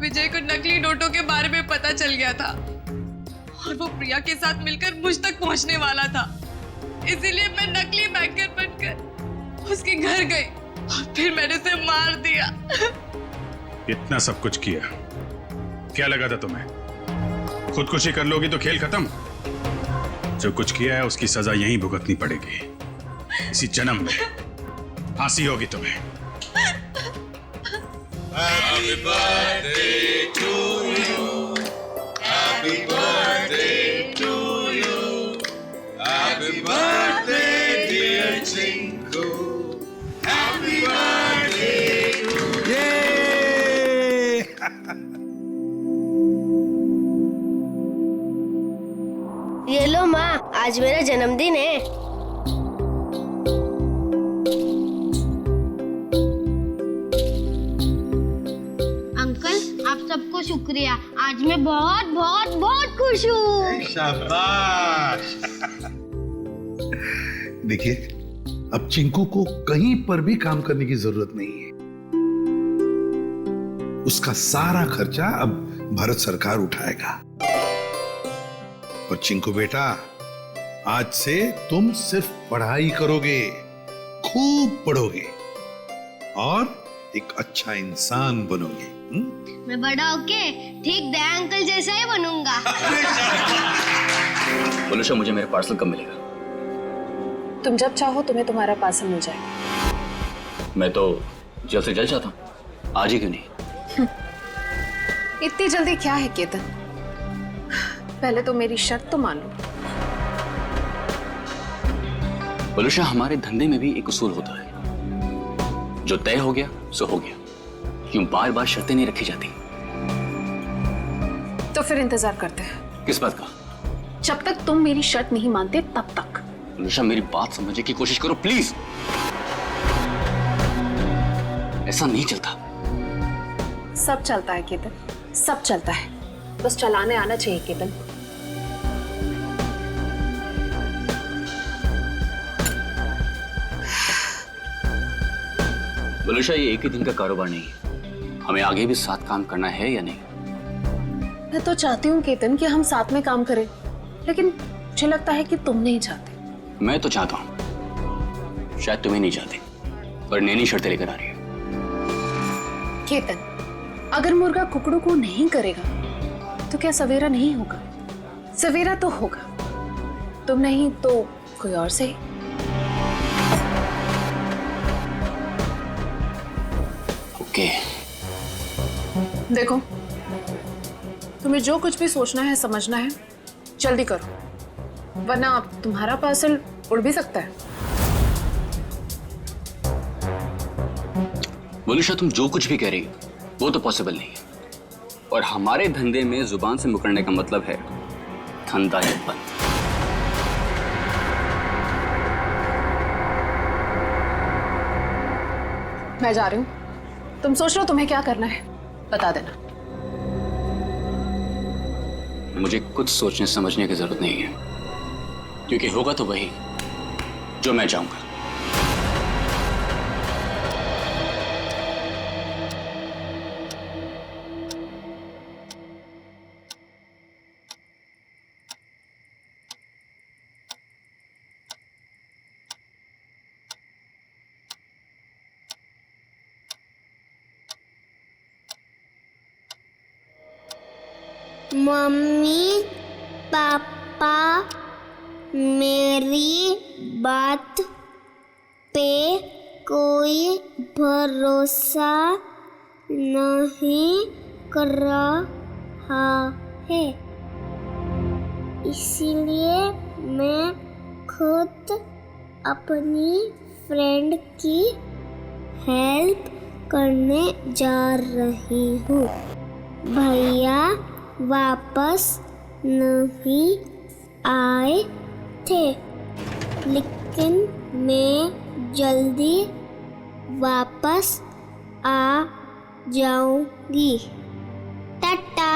विजय को नकली नोटों के बारे में पता चल गया था और वो प्रिया के साथ मिलकर मुझ तक पहुंचने वाला था, इसीलिए मैं नकली बैंकर बनकर उसके घर गई और फिर मैंने उसे मार दिया। इतना सब कुछ किया, क्या लगा था तुम्हें? खुदकुशी कर लोगी तो खेल खत्म। जो कुछ किया है उसकी सजा यहीं भुगतनी पड़ेगी, इसी जन्म में फांसी होगी तुम्हें। Happy birthday to you. Happy birthday to you. Happy birthday dear Chinku. Happy birthday to you. ये लो माँ, आज मेरा जन्मदिन है। अंकल, आप सबको शुक्रिया, आज मैं बहुत बहुत बहुत खुश हूँ। शाबाश। देखिए, अब चिंकू को कहीं पर भी काम करने की जरूरत नहीं है। उसका सारा खर्चा अब भारत सरकार उठाएगा। और चिंकू बेटा, आज से तुम सिर्फ पढ़ाई करोगे, खूब पढ़ोगे और एक अच्छा इंसान बनोगे। मैं बड़ा होके ठीक दया अंकल जैसा ही बनूंगा। बोलूशा, मुझे मेरा पार्सल कब मिलेगा? तुम जब चाहो तुम्हें तुम्हारा पार्सल मिल जाएगा। मैं तो जल्द से जल्द चाहता हूँ, आज ही क्यों नहीं? इतनी जल्दी क्या है केतन, पहले तो मेरी शर्त तो मान लो। बोलूशा, हमारे धंधे में भी एक उसूल होता है, जो तय हो गया सो हो गया। क्यों बार बार शर्तें नहीं रखी जाती? तो फिर इंतजार करते हैं। किस बात का? जब तक तुम मेरी शर्त नहीं मानते तब तक। बोलूशा, मेरी बात समझने की कोशिश करो प्लीज। ऐसा नहीं चलता। सब चलता है केतन, सब चलता है, बस चलाने आना चाहिए केतन। बोलूशा, ये एक ही दिन का कारोबार नहीं है, हमें आगे भी साथ काम करना है या नहीं? मैं तो चाहती हूँ केतन कि हम साथ में काम करें, लेकिन मुझे लगता है कि तुम नहीं चाहते। मैं तो चाहता हूँ, शायद तुम्हें नहीं चाहते, पर नैनी शर्तें लेकर आ रही है। केतन, अगर मुर्गा कुकड़ू को नहीं करेगा तो क्या सवेरा नहीं होगा? सवेरा तो होगा, तुम नहीं तो कोई और सही। ओके। देखो, तुम्हें जो कुछ भी सोचना है समझना है जल्दी करो, वरना तुम्हारा पार्सल उड़ भी सकता है। बोलूशा, तुम जो कुछ भी कह रही हो वो तो पॉसिबल नहीं है, और हमारे धंधे में जुबान से मुकरने का मतलब है धंधा है बंद। मैं जा रही हूँ, तुम सोच लो तुम्हें क्या करना है, बता देना। मुझे कुछ सोचने समझने की जरूरत नहीं है, क्योंकि होगा तो वही जो मैं चाहूंगा। मम्मी पापा मेरी बात पे कोई भरोसा नहीं कर रहा है, इसीलिए मैं खुद अपनी फ्रेंड की हेल्प करने जा रही हूँ। भैया वापस नहीं आए थे, लेकिन मैं जल्दी वापस आ जाऊंगी। टाटा।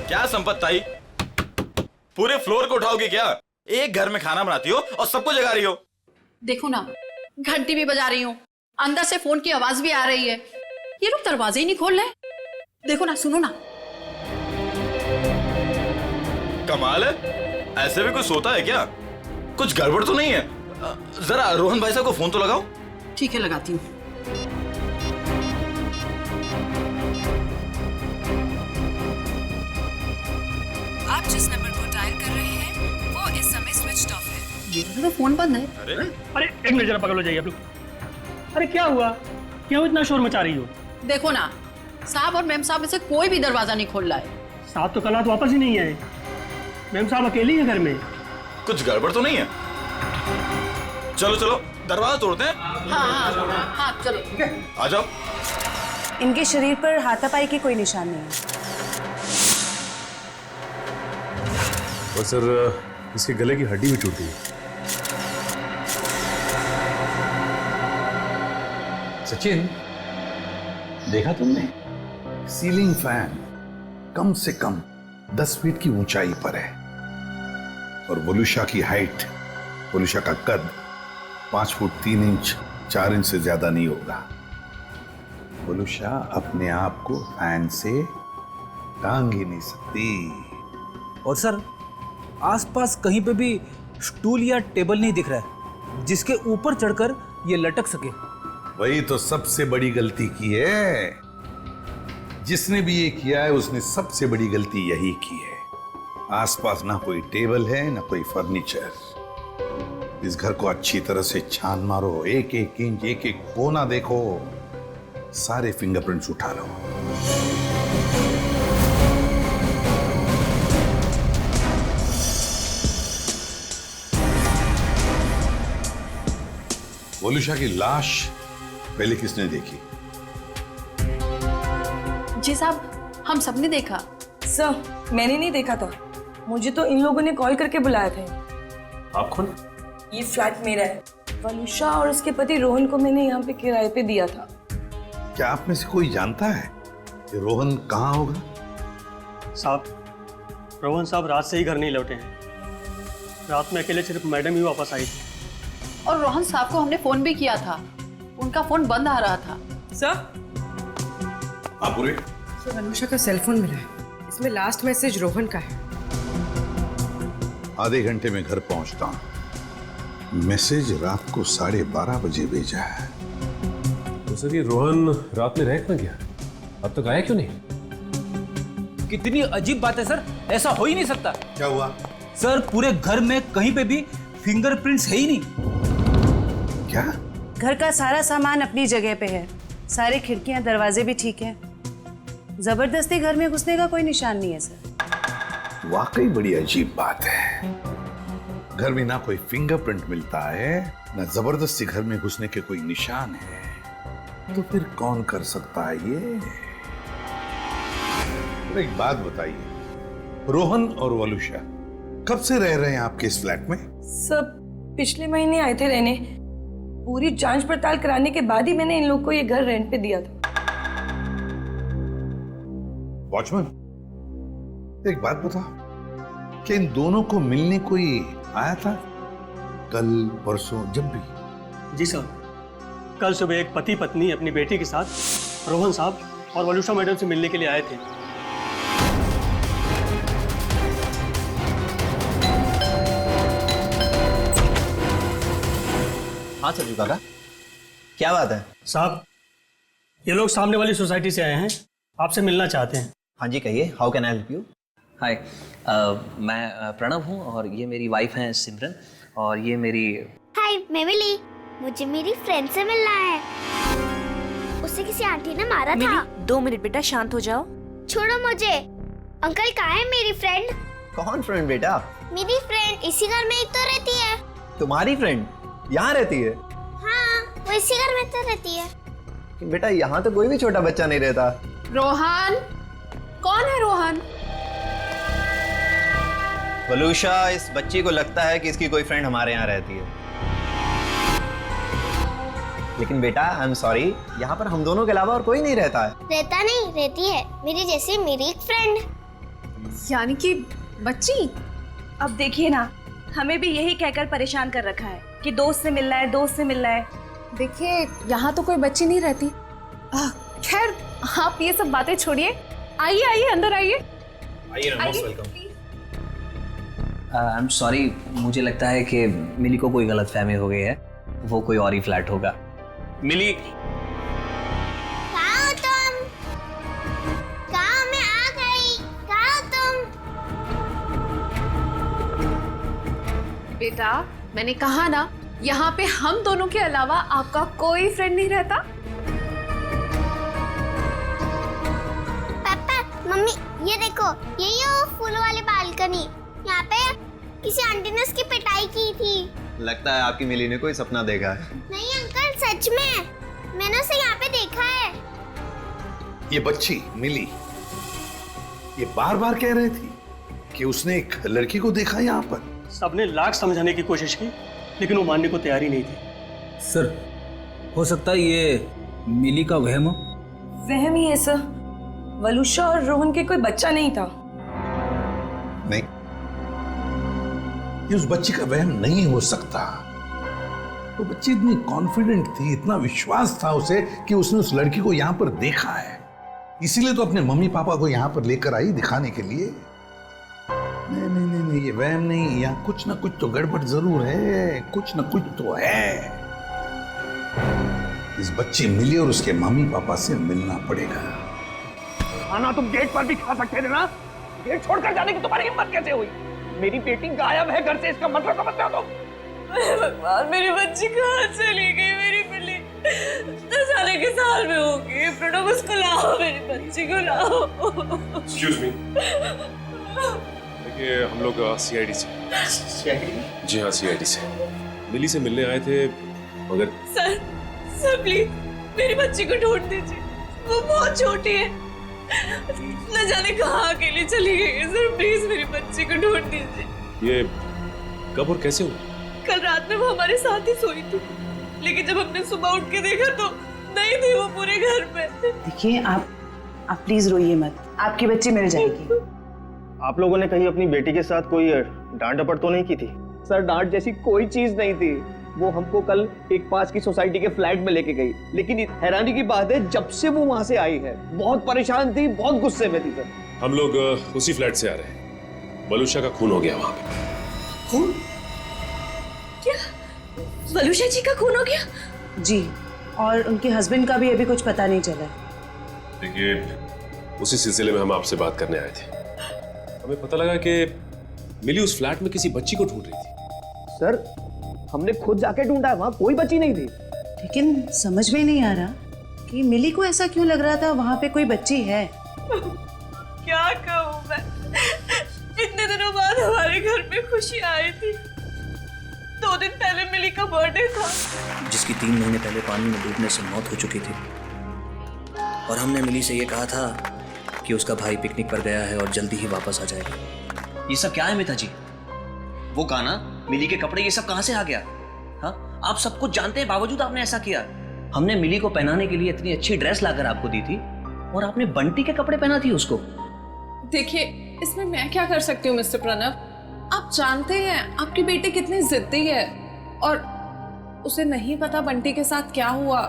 क्या संपत ताई, पूरे फ्लोर को उठाओगी क्या? एक घर में खाना बनाती हो और सबको जगा रही हो। देखो ना, घंटी भी बजा रही हूँ, अंदर से फोन की आवाज भी आ रही है, ये लोग दरवाजे ही नहीं खोल रहे। देखो ना, सुनो ना। कमाल है, ऐसे भी कोई सोता है क्या? कुछ गड़बड़ तो नहीं है? जरा रोहन भाई साहब को फोन तो लगाओ। ठीक है, लगाती हूँ। आप जिस नंबर को डायल कर रहे हैं वो इस समय स्विच ऑफ है। ये तो फोन बंद है। अरे एक मिनट जरा पकड़ लो, जाइए आप लोग। अरे क्या हुआ, क्यों इतना शोर मचा रही हो? देखो ना, साहब और मैम साहब में से कोई भी दरवाजा नहीं खोल रहा है। साहब तो कल रात वापस ही नहीं आए, मैम साहब अकेली है घर में। कुछ गड़बड़ तो नहीं है? चलो चलो दरवाजा तोड़ते हैं। हाँ चलो, आ जाओ। इनके शरीर पर हाथापाई की कोई निशान नहीं है। और सर, इसके गले की हड्डी भी टूटी है। सचिन, देखा तुमने? सीलिंग फैन कम से कम 10 फीट की ऊंचाई पर है और वलुषा की हाइट वलूशा का कद 5 फुट 3 इंच 4 इंच से ज्यादा नहीं होगा। वलूशा अपने आप को फैन से टांग ही नहीं सकती। और सर आसपास कहीं पे भी स्टूल या टेबल नहीं दिख रहा है जिसके ऊपर चढ़कर ये लटक सके। वही तो सबसे बड़ी गलती की है। जिसने भी ये किया है उसने सबसे बड़ी गलती यही की है। आसपास ना कोई टेबल है ना कोई फर्नीचर। इस घर को अच्छी तरह से छान मारो, एक एक इंच एक एक कोना देखो, सारे फिंगरप्रिंट्स उठा लो। वलूशा की लाश पहले किसने देखी? जी साहब, हम सबने देखा। सर, मैंने नहीं देखा था, मुझे तो इन लोगों ने कॉल करके बुलाया था। आप कौन? ये फ्लैट मेरा है। वलूशा और उसके पति रोहन को मैंने यहाँ पे किराए पे दिया था। क्या आप में से कोई जानता है कि रोहन कहाँ होगा? साहब, रोहन साहब रात से ही घर नहीं लौटे हैं। रात में अकेले सिर्फ मैडम ही वापस आई थी। और रोहन साहब को हमने फोन भी किया था, उनका फोन बंद आ रहा था। सर, पूरे वलूशा का सेल फोन मिला है, इसमें लास्ट मैसेज रोहन का है। आधे घंटे में घर पहुंचता हूं। मैसेज रात को 12:30 बजे भेजा है। तो सर ये रोहन रात में रह कहाँ गया? अब तक आया क्यों नहीं? कितनी अजीब बात है सर, ऐसा हो ही नहीं सकता। क्या हुआ? सर पूरे घर में कहीं पे भी फिंगरप्रिंट्स है ही नहीं। क्या? घर का सारा सामान अपनी जगह पे है, सारी खिड़कियां दरवाजे भी ठीक हैं। जबरदस्ती घर में घुसने का कोई निशान नहीं है सर। वाकई बड़ी अजीब बात है। घर में ना कोई फिंगरप्रिंट मिलता है, ना जबरदस्ती घर में घुसने के कोई निशान है, तो फिर कौन कर सकता है ये? तो एक बात बताइए, रोहन और वलूशा कब से रह रहे हैं आपके इस फ्लैट में? सब पिछले महीने आए थे रहने। पूरी जांच पड़ताल कराने के बाद ही मैंने इन लोग को ये घर रेंट पे दिया था। वॉचमैन, एक बात बताओ, क्या इन दोनों को मिलने कोई आया था कल परसों जब भी? जी सर, कल सुबह एक पति पत्नी अपनी बेटी के साथ रोहन साहब और वलूशा मैडम से मिलने के लिए आए थे। हाँ सरजू काका, क्या बात है? साहब, ये लोग सामने वाली सोसाइटी से आए हैं, आपसे मिलना चाहते हैं। हाँ जी कहिए, how can I help you? Hi, मैं प्रणव हूँ और ये मेरी वाइफ हैं सिमरन, और ये मेरी। हाय, मैं मिली। मुझे मेरी फ्रेंड से मिलना है। उसे किसी आंटी ने मारा था। 2 मिनट बेटा, शांत हो जाओ। छोड़ो मुझे। अंकल कहाँ है मेरी फ्रेंड? कौन फ्रेंड बेटा? मेरी फ्रेंड इसी घर में ही तो रहती है। तुम्हारी फ्रेंड यहाँ रहती है? हाँ, वो इसी घर में तो रहती है। बेटा यहाँ तो कोई भी छोटा बच्चा नहीं रहता। रोहन? कौन है रोहन? वलूशा, इस बच्ची को लगता है कि इसकी कोई फ्रेंड हमारे यहाँ रहती है, लेकिन बेटा आई एम सॉरी, यहाँ पर हम दोनों के अलावा और कोई नहीं रहता है। रहता नहीं, रहती है मेरी जैसी मेरी एक फ्रेंड। यानी कि बच्ची? अब देखिए ना, हमें भी यही कहकर परेशान कर रखा है कि दोस्त से मिलना है, दोस्त से मिलना है। देखिए, यहाँ तो कोई बच्ची नहीं रहती। खैर, आप ये सब बातें छोड़िए, आइए आइए अंदर आइए। आई एम सॉरी, मुझे लगता है कि मिली को कोई गलतफहमी हो गई है, वो कोई और ही फ्लैट होगा। मिली, कहाँ हो तुम? कहाँ? मैं आ गई। कहाँ हो तुम? बेटा, मैंने कहा ना, यहाँ पे हम दोनों के अलावा आपका कोई फ्रेंड नहीं रहता। पापा, मम्मी, ये देखो, यही है वो फूल वाली बालकनी। यहाँ पे किसी आंटी ने उसकी पिटाई की थी। लगता है आपकी मिली ने कोई सपना देखा है। नहीं अंकल, सच में मैंने उसे यहाँ पे देखा है। ये बच्ची मिली ये बार बार कह रही थी कि उसने एक लड़की को देखा यहाँ पर। सबने लाख समझाने की कोशिश की, लेकिन वो मानने को तैयार ही नहीं थी। सर, हो सकता है ये मिली का वहम हो। वहम ही है सर। वलूशा और रोहन के कोई बच्चा नहीं था। नहीं, ये उस बच्ची का वहम नहीं हो सकता। वो बच्ची इतनी कॉन्फिडेंट थी, इतना विश्वास था उसे कि उसने उस लड़की को यहाँ पर देखा है, इसीलिए तो अपने मम्मी पापा को यहाँ पर लेकर आई दिखाने के लिए। नहीं नहीं नहीं, नहीं ये वहम नहीं, यहाँ कुछ ना कुछ तो गड़बड़ जरूर है, कुछ ना कुछ तो है। इस बच्चे मिली और उसके मम्मी पापा से मिलना पड़ेगा। खाना तुम गेट पर भी खा सकते थे ना, गेट छोड़कर जाने की तुम्हारी हिम्मत कैसे हुई? मेरी बेटी गायब है घर से, इसका मतलब समझते हो तुम? भगवान, मेरी बच्ची कहाँ चली गई? मेरी बिल्ली 10 साल के साल में होगी। प्रणव, उसको लाओ, मेरी बच्ची को लाओ। एक्सक्यूज मी, देखिए हम लोग सीआईडी से। जी हाँ, सीआईडी से मिली से मिलने आए थे, मगर सर प्लीज मेरी बच्ची को ढूंढ दीजिए, वो बहुत छोटी है, न जाने कहाँ अकेली चली गई है। सर प्लीज मेरी बच्ची को ढूंढ दीजिए। ये कब और कैसे हुआ? कल रात में वो हमारे साथ ही सोई थी, लेकिन जब हमने सुबह उठ के देखा तो नहीं थी वो पूरे घर में। देखिए आप प्लीज रोइए मत, आपकी बच्ची मिल जाएगी। आप लोगों ने कहीं अपनी बेटी के साथ कोई डांट डपट तो नहीं की थी? सर, डांट जैसी कोई चीज नहीं थी। वो हमको कल एक पास की सोसाइटी के फ्लैट में लेके गई, लेकिन हैरानी की बात है जब से वो वहां से आई है बहुत परेशान थी, बहुत गुस्से में थी। सर, हम लोग उसी फ्लैट से आ रहे हैं। वलुषा का खून हो गया वहां पे। खून? क्या वलुषा जी का खून हो गया? जी, और उनके हस्बैंड का भी अभी कुछ पता नहीं चला। देखिए, उसी सिलसिले में हम आपसे बात करने आए थे। हमें पता लगा कि मिली उस फ्लैट में किसी बच्ची को ढूंढ रही थी। सर, हमने खुद जाके ढूंढा, वहां कोई बच्ची नहीं थी। लेकिन समझ में नहीं आ रहा कि मिली को ऐसा क्यों लग रहा था वहां पे कोई बच्ची है। क्या कहूँ मैं, इतने दिनों बाद हमारे घर में खुशी आई थी। 2 दिन पहले मिली का बर्थडे था, जिसकी 3 महीने पहले पानी में डूबने से मौत हो चुकी थी। और हमने मिली से ये कहा था कि उसका भाई पिकनिक पर गया है और जल्दी ही वापस आ जाएगा। ये सब क्या है मिता जी? वो गाना, मिली के कपड़े, ये सब कहां से आ गया? हाँ, आप सब कुछ जानते हैं, बावजूद आपने ऐसा किया। हमने मिली को पहनाने के लिए इतनी अच्छी ड्रेस लाकर आपको दी थी और आपने बंटी के कपड़े पहना दिए उसको। देखिए, इसमें मैं क्या कर सकती हूँ मिस्टर प्रणव? आप जानते हैं आपकी बेटी कितनी जिद्दी है और उसे नहीं पता बंटी के साथ क्या हुआ।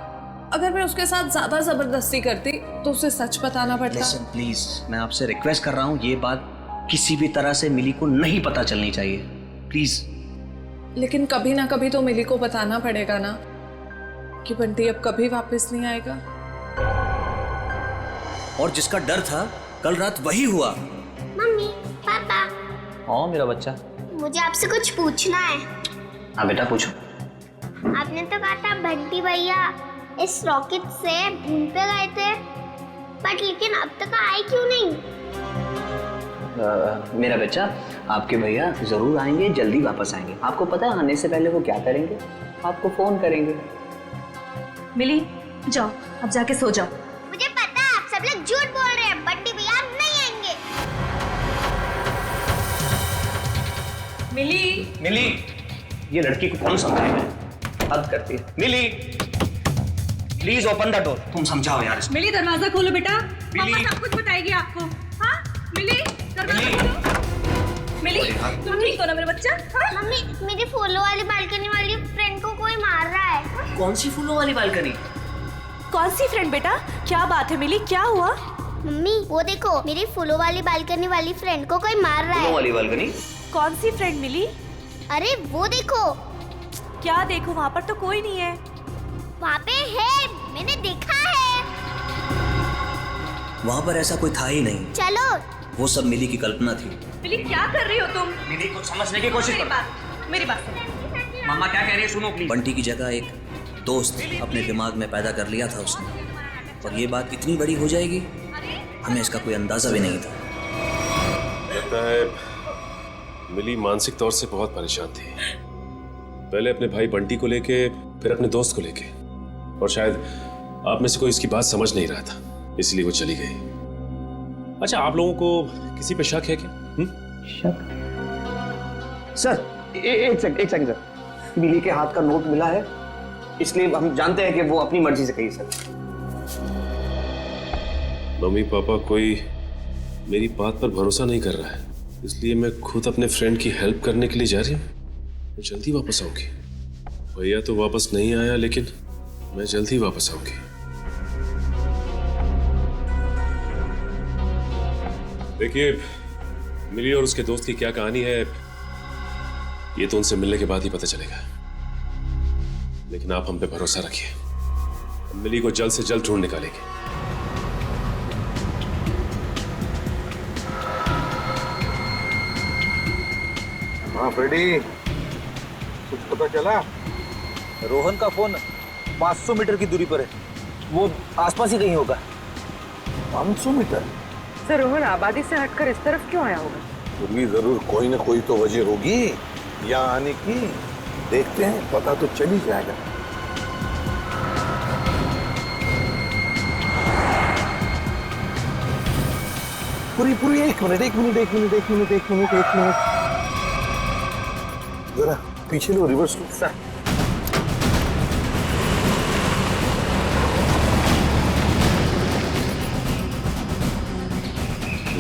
अगर मैं उसके साथ ज्यादा जबरदस्ती करती तो उसे सच बताना पड़ता। लिसन प्लीज, मैं आपसे रिक्वेस्ट कर रहा हूँ, ये बात किसी भी तरह से मिली को नहीं पता चलनी चाहिए, प्लीज। लेकिन कभी ना कभी तो मिली को बताना पड़ेगा ना कि बंटी अब कभी वापस नहीं आएगा। और जिसका डर था कल रात वही हुआ। मम्मी, पापा, हाँ मेरा बच्चा, मुझे आपसे कुछ पूछना है। हाँ बेटा पूछो। आपने तो कहा था बंटी भैया इस रॉकेट से मून पे गए थे, बट लेकिन अब तक आए क्यों नहीं? मेरा बच्चा, आपके भैया जरूर आएंगे, जल्दी वापस आएंगे। आपको पता है आने से पहले वो क्या करेंगे? आपको फोन करेंगे। मिली, जाओ अब जाके सो जाओ। मुझे पता है आप सब लोग झूठ बोल रहे हैं, बंटी भैया अब नहीं आएंगे। मिली, ये लड़की को कौन समझाएगा? हद करती है। मिली, प्लीज ओपन द डोर। तुम समझाओ यार इसको। मिली, दरवाजा खोलो बेटा, मम्मा सब कुछ बताएगी आपको। हाँ मिली, दरवाजा खोलो। मिली, तुम ठीक हो ना मेरा बच्चा? हाँ? मम्मी, मेरी फूलों वाली बालकनी वाली फ्रेंड को कोई मार रहा है। कौन सी फूलों वाली बालकनी? कौन सी फ्रेंड बेटा? क्या बात है मिली, क्या हुआ? मम्मी वो देखो, मेरी फूलों वाली बालकनी वाली फ्रेंड को कोई मार रहा है। फूलों वाली बालकनी? कौन सी फ्रेंड मिली? अरे वो देखो। क्या देखो? वहाँ पर तो कोई नहीं है। वहाँ पे है, मैंने देखा है। वहाँ पर ऐसा कोई था ही नहीं। चलो। वो सब मिली की कल्पना थी। मिली क्या कर रही हो तुम? मिली को समझने की कोशिश करो। मेरी बात सुनो। मामा क्या कह रही है सुनो प्लीज। बंटी की जगह एक दोस्त अपने दिमाग में पैदा कर लिया था उसने, और ये बात इतनी बड़ी हो जाएगी हमें इसका कोई अंदाजा भी नहीं था। लगता है मिली मानसिक तौर से बहुत परेशान थी, पहले अपने भाई बंटी को लेके, फिर अपने दोस्त को लेके, और शायद आप में से कोई इसकी बात समझ नहीं रहा था, इसलिए वो चली गई। अच्छा, आप लोगों को किसी पे शक है क्या? शक? सर एक सेकंड सर, मिली के हाथ का नोट मिला है, इसलिए हम जानते हैं कि वो अपनी मर्जी से गई। सर, मम्मी पापा कोई मेरी बात पर भरोसा नहीं कर रहा है। इसलिए मैं खुद अपने फ्रेंड की हेल्प करने के लिए जा रही हूँ। मैं जल्दी वापस आऊंगी। भैया तो वापस नहीं आया, लेकिन मैं जल्दी वापस आऊंगी। देखिए, मिली और उसके दोस्त की क्या कहानी है ये तो उनसे मिलने के बाद ही पता चलेगा, लेकिन आप हम पे भरोसा रखिए, हम मिली को जल्द से जल्द ढूंढ निकालेंगे। हाँ फ्रेडी, कुछ पता चला? रोहन का फोन 500 मीटर की दूरी पर है, वो आसपास ही कहीं होगा। 500 मीटर? सर रोहन आबादी से हटकर इस तरफ क्यों आया होगा? पूरी जरूर कोई ना कोई तो वजह होगी यहाँ आने की। देखते हैं, पता तो चल ही जाएगा। पूरी एक मिनट जरा पीछे लो, रिवर्स लो। सर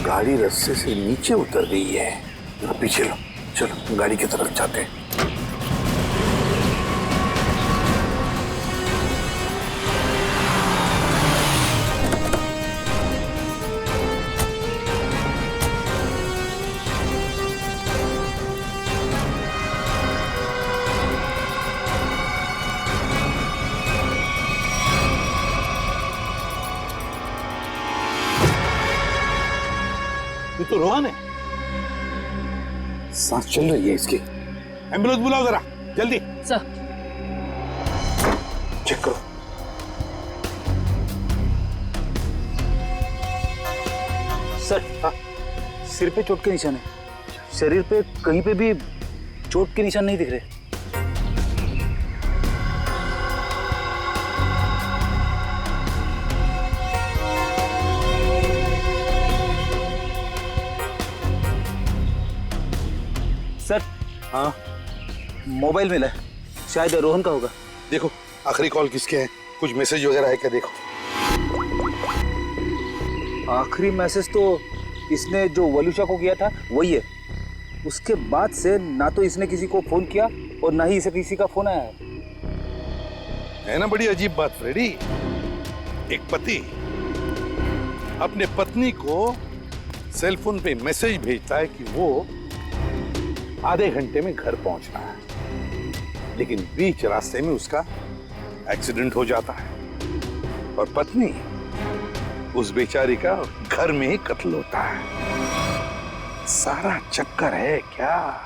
गाड़ी रास्ते से नीचे उतर गई है, जरा पीछे लो। चलो गाड़ी की तरफ जाते हैं। ये तो रोहन है, सांस चल रही है इसकी। एम्बुलेंस बुलाओ जरा जल्दी। सर चेक करो। सर, सिर पे चोट के निशान है, शरीर पे कहीं पे भी चोट के निशान नहीं दिख रहे। सर, हाँ मोबाइल मिला है, शायद रोहन का होगा। देखो आखिरी कॉल किसके है, कुछ मैसेज वगैरह है क्या? देखो आखिरी मैसेज तो इसने जो वलूशा को किया था वही है। उसके बाद से ना तो इसने किसी को फोन किया और ना ही इसे किसी का फोन आया है ना। बड़ी अजीब बात फ्रेडी, एक पति अपने पत्नी को सेल फोन पे मैसेज भेजता है कि वो आधे घंटे में घर पहुंचना है, लेकिन बीच रास्ते में उसका एक्सीडेंट हो जाता है और पत्नी उस बेचारी का घर में ही कत्ल होता है। सारा चक्कर है क्या?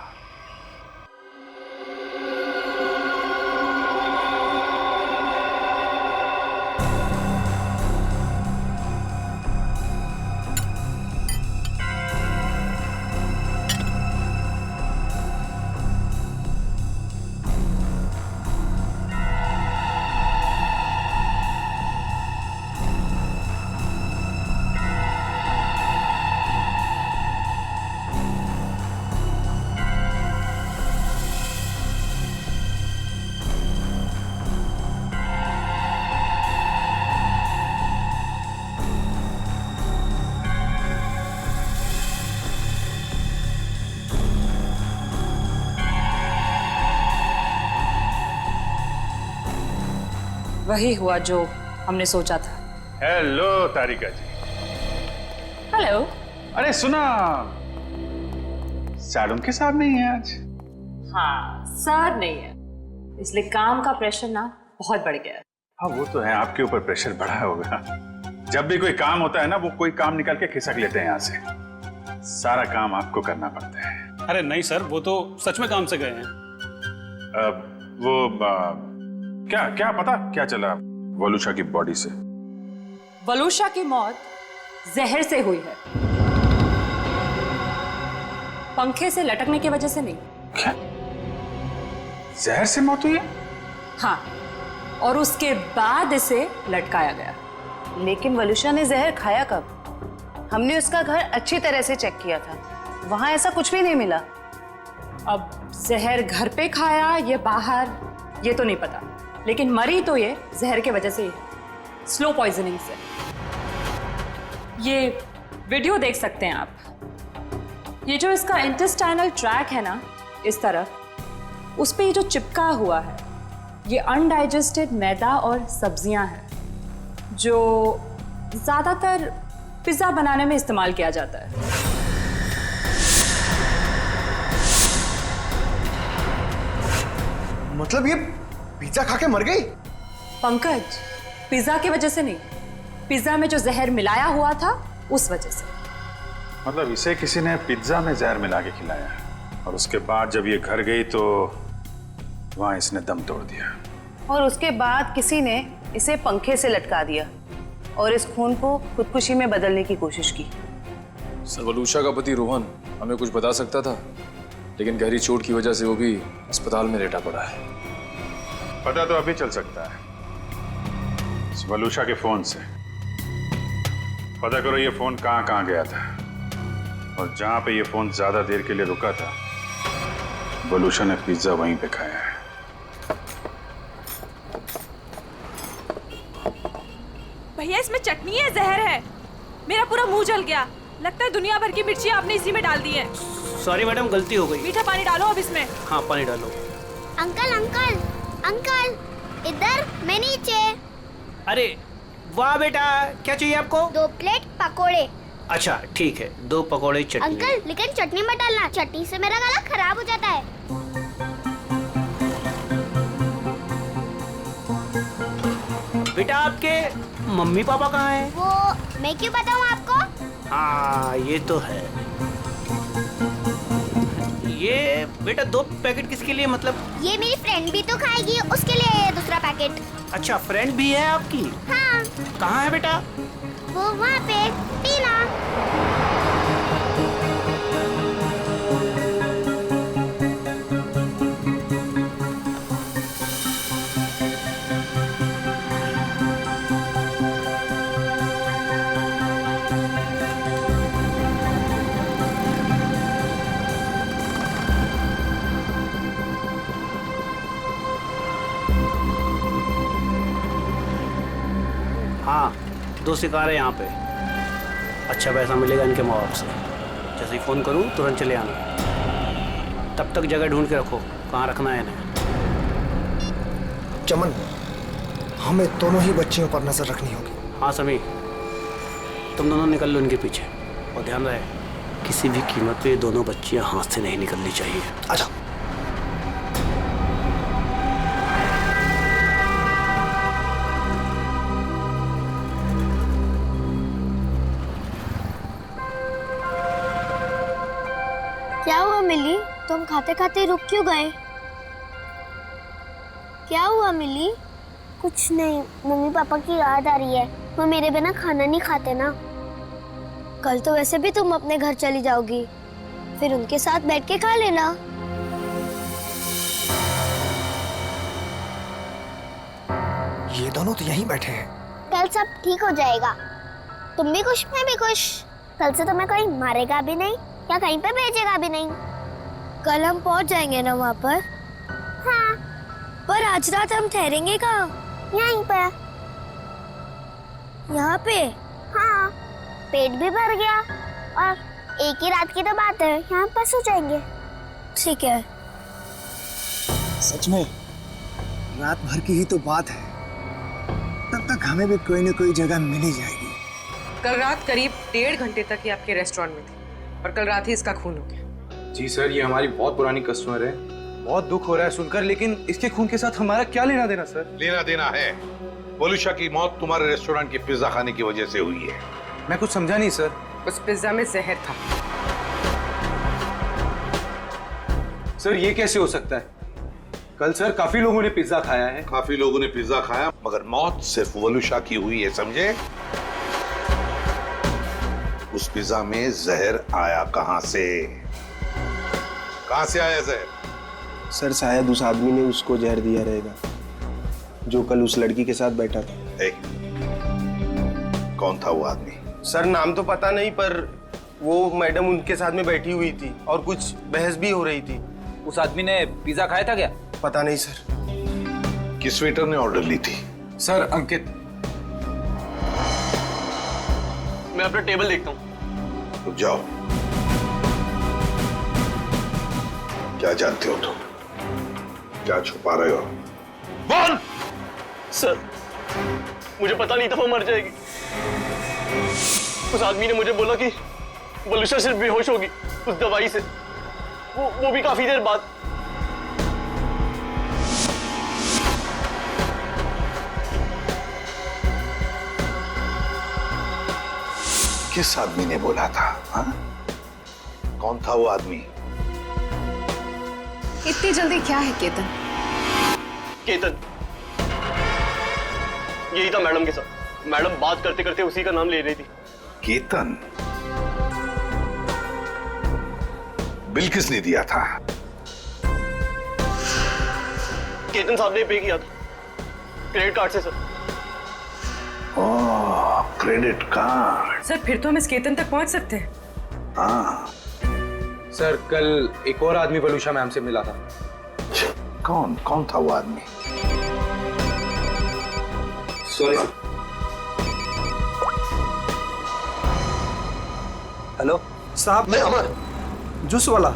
वही हुआ जो हमने सोचा था। हेलो तारिका जी। हेलो। अरे सुना, सारुण के साथ नहीं है आज। हाँ, सर नहीं है, इसलिए काम का प्रेशर ना बहुत बढ़ गया है। हाँ वो तो है, आपके ऊपर प्रेशर बढ़ा होगा। जब भी कोई काम होता है ना, वो कोई काम निकाल के खिसक लेते हैं यहाँ से। सारा काम आपको करना पड़ता है। अरे नहीं सर, वो तो सच में काम से गए हैं। क्या पता क्या चला वलूशा की बॉडी से? वलूशा की मौत जहर से हुई है, पंखे से लटकने की वजह से नहीं। क्या? जहर से मौत हुई है? हाँ, और उसके बाद इसे लटकाया गया। लेकिन वलूशा ने जहर खाया कब? हमने उसका घर अच्छी तरह से चेक किया था, वहां ऐसा कुछ भी नहीं मिला। अब जहर घर पे खाया या बाहर ये तो नहीं पता, लेकिन मरी तो ये जहर के वजह से ही, स्लो पॉइजनिंग से। ये वीडियो देख सकते हैं आप। ये जो इसका इंटेस्टाइनल ट्रैक है ना, इस तरफ, उस पे ये जो चिपका हुआ है, ये अनडाइजेस्टेड मैदा और सब्जियां हैं जो ज्यादातर पिज्जा बनाने में इस्तेमाल किया जाता है। मतलब ये पिज्जा खा के मर गई? पंकज, पिज्जा की वजह से नहीं, पिज्जा में जो जहर मिलाया हुआ था उस वजह से। मतलब इसे किसी ने पिज्जा में जहर मिला के खिलाया और उसके बाद जब ये घर गई तो वहां इसने दम तोड़ दिया। और उसके बाद किसी ने इसे पंखे से लटका दिया और इस खून को खुदकुशी में बदलने की कोशिश की। सर, वलूशा का पति रोहन हमें कुछ बता सकता था, लेकिन गहरी चोट की वजह से वो भी अस्पताल में लेटा पड़ा है। पता तो अभी चल सकता है इस वलूशा के फोन से। पता करो ये फोन कहाँ गया था, और जहां पे ये फोन ज्यादा देर के लिए रुका था वलूशा ने पिज्जा वहीं पे खाया है। भैया इसमें चटनी है, जहर है। मेरा पूरा मुंह जल गया। लगता है दुनिया भर की मिर्ची आपने इसी में डाल दी है। सॉरी मैडम, गलती हो गई। मीठा पानी डालो अब इसमें। हाँ, पानी डालो। अंकल अंकल अंकल, इधर, मैं नीचे। अरे वाह बेटा, क्या चाहिए आपको? 2 प्लेट पकोड़े। अच्छा ठीक है, 2 पकोड़े चटनी। अंकल लेकिन चटनी मत डालना, चटनी से मेरा गला खराब हो जाता है। बेटा आपके मम्मी पापा कहाँ हैं? वो मैं क्यों बताऊँ आपको? हाँ ये तो है। ये बेटा 2 पैकेट किसके लिए? मतलब ये मेरी फ्रेंड भी तो खाएगी, उसके लिए है दूसरा पैकेट। अच्छा, फ्रेंड भी है आपकी? हाँ। कहाँ है बेटा? वो वहाँ पे, टीना। हाँ, 2 शिकार है यहाँ पे। अच्छा पैसा मिलेगा इनके माँ बाप से। जैसे ही फ़ोन करूँ तुरंत चले आना। तब तक जगह ढूंढ के रखो, कहाँ रखना है इन्हें। चमन, हमें दोनों ही बच्चियों पर नजर रखनी होगी। हाँ समी, तुम दोनों निकल लो इनके पीछे, और ध्यान रहे किसी भी कीमत पे ये दोनों बच्चियाँ हाथ से नहीं निकलनी चाहिए। अच्छा। क्या हुआ मिली, तुम खाते खाते रुक क्यों गए? क्या हुआ मिली? कुछ नहीं, मम्मी पापा की याद आ रही है। वो मेरे बिना खाना नहीं खाते ना। कल तो वैसे भी तुम अपने घर चली जाओगी, फिर उनके साथ बैठ के खा लेना। ये दोनों तो यहीं बैठे हैं। कल सब ठीक हो जाएगा। तुम भी खुश, मैं भी खुश। कल से तुम्हें कोई मारेगा भी नहीं या कहीं पे भेजेगा भी नहीं। कल हम पहुंच जाएंगे ना वहाँ पर? हाँ। पर आज रात हम ठहरेंगे कहाँ? यहीं पे। यहाँ पे? हाँ। पेट भी भर गया और एक ही रात की तो बात है, यहाँ पर सो जाएंगे। ठीक है। सच में रात भर की ही तो बात है, तब तक हमें भी कोई न कोई जगह मिल ही जाएगी। कल रात करीब 1.5 घंटे तक ये आपके रेस्टोरेंट में थी और कल रात ही इसका खून हो गया। जी सर, ये हमारी बहुत पुरानी कस्टमर है। बहुत दुख हो रहा है सुनकर, लेकिन इसके खून के साथ हमारा क्या लेना देना सर? लेना देना है। वलूशा की मौत तुम्हारे रेस्टोरेंट की पिज्जा खाने की वजह से हुई है। मैं कुछ समझा नहीं सर। उस पिज्जा में जहर था। सर ये कैसे हो सकता है? कल सर काफी लोगों ने पिज्जा खाया है। काफी लोगों ने पिज्जा खाया, मगर मौत सिर्फ वलूशा की हुई है, समझे? उस पिज्जा में जहर आया कहां से? कहां से आया जहर? सर शायद उस आदमी ने उसको जहर दिया रहेगा जो कल उस लड़की के साथ बैठा था। कौन था वो आदमी? सर नाम तो पता नहीं, पर वो मैडम उनके साथ में बैठी हुई थी और कुछ बहस भी हो रही थी। उस आदमी ने पिज्जा खाया था क्या? पता नहीं सर। किस वेटर ने ऑर्डर ली थी? सर अंकित। मैं अपना टेबल देखता हूँ। रुक जाओ। क्या जानते हो तुम? क्या छुपा रहे हो? बोल। सर, मुझे पता नहीं था वो मर जाएगी। उस आदमी ने मुझे बोला कि बलूशा सिर्फ बेहोश होगी उस दवाई से, वो भी काफी देर बाद। किस आदमी ने बोला था? हाँ? कौन था वो आदमी? इतनी जल्दी क्या है केतन? केतन यही था मैडम के साथ। मैडम बात करते करते उसी का नाम ले रही थी। केतन? बिल किसने दिया था? केतन साहब ने पे किया था क्रेडिट कार्ड से। सर, ओह, क्रेडिट कार्ड। सर फिर तो हम इस केतन तक पहुंच सकते हैं। हाँ सर, कल एक और आदमी बलूशा मैम से मिला था। कौन था वो आदमी? सॉरी। हेलो साहब, मैं अमर, जूस वाला,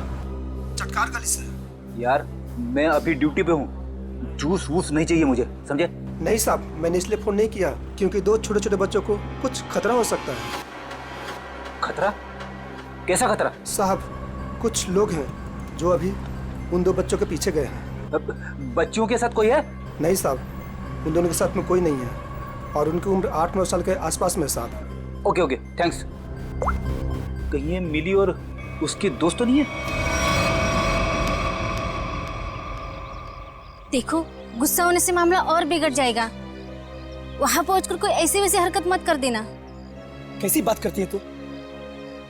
चटकार गली से। यार मैं अभी ड्यूटी पे हूँ, जूस वूस नहीं चाहिए मुझे, समझे? नहीं साहब, मैंने इसलिए फोन नहीं किया क्योंकि 2 छोटे छोटे बच्चों को कुछ खतरा हो सकता है। खतरा? कैसा खतरा? साहब, कुछ लोग हैं जो अभी उन 2 बच्चों के पीछे गए हैं। बच्चियों के साथ कोई है? नहीं साहब, उन दोनों के साथ में कोई नहीं है और उनकी उम्र 8-9 साल के आसपास में। साहब ओके ओके, थैंक्स। कहीं ये मिली और उसकी दोस्त तो नहीं है? देखो, गुस्सा होने से मामला और बिगड़ जाएगा। वहां पहुंचकर कोई ऐसी वैसी हरकत मत कर देना। कैसी बात करती है तू?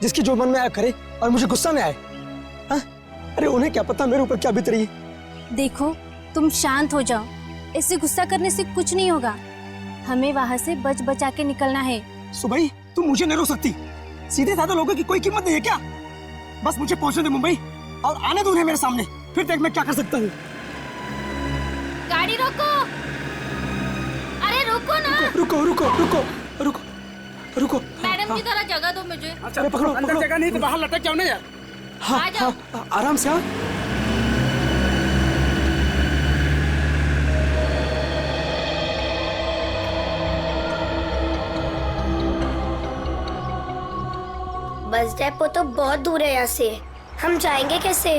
जिसकी जो मन में आया करे और मुझे गुस्सा में आए? हाँ? अरे उन्हें क्या पता मेरे ऊपर क्या बीत रही है। देखो, तुम शांत हो जाओ। इससे गुस्सा करने से कुछ नहीं होगा। हमें वहां से बच बचा के निकलना है। सुबह तू मुझे नहीं रोक सकती। सीधे साधे लोगों की कोई कीमत नहीं है क्या? बस मुझे पहुंचने दे मुंबई और आने दो उन्हें मेरे सामने, फिर देख मैं क्या कर सकता हूँ। गाड़ी रोको। अरे रुको ना। रुको रुको रुको रुको रुको। मैडम की तरह जगह दो मुझे। अरे पकड़ो, अंदर जगह नहीं तो बाहर लटक जाओ ना यार। हाँ हाँ, आराम से। हाँ बस डेपो तो बहुत दूर है यहाँ से। हम जाएंगे कैसे?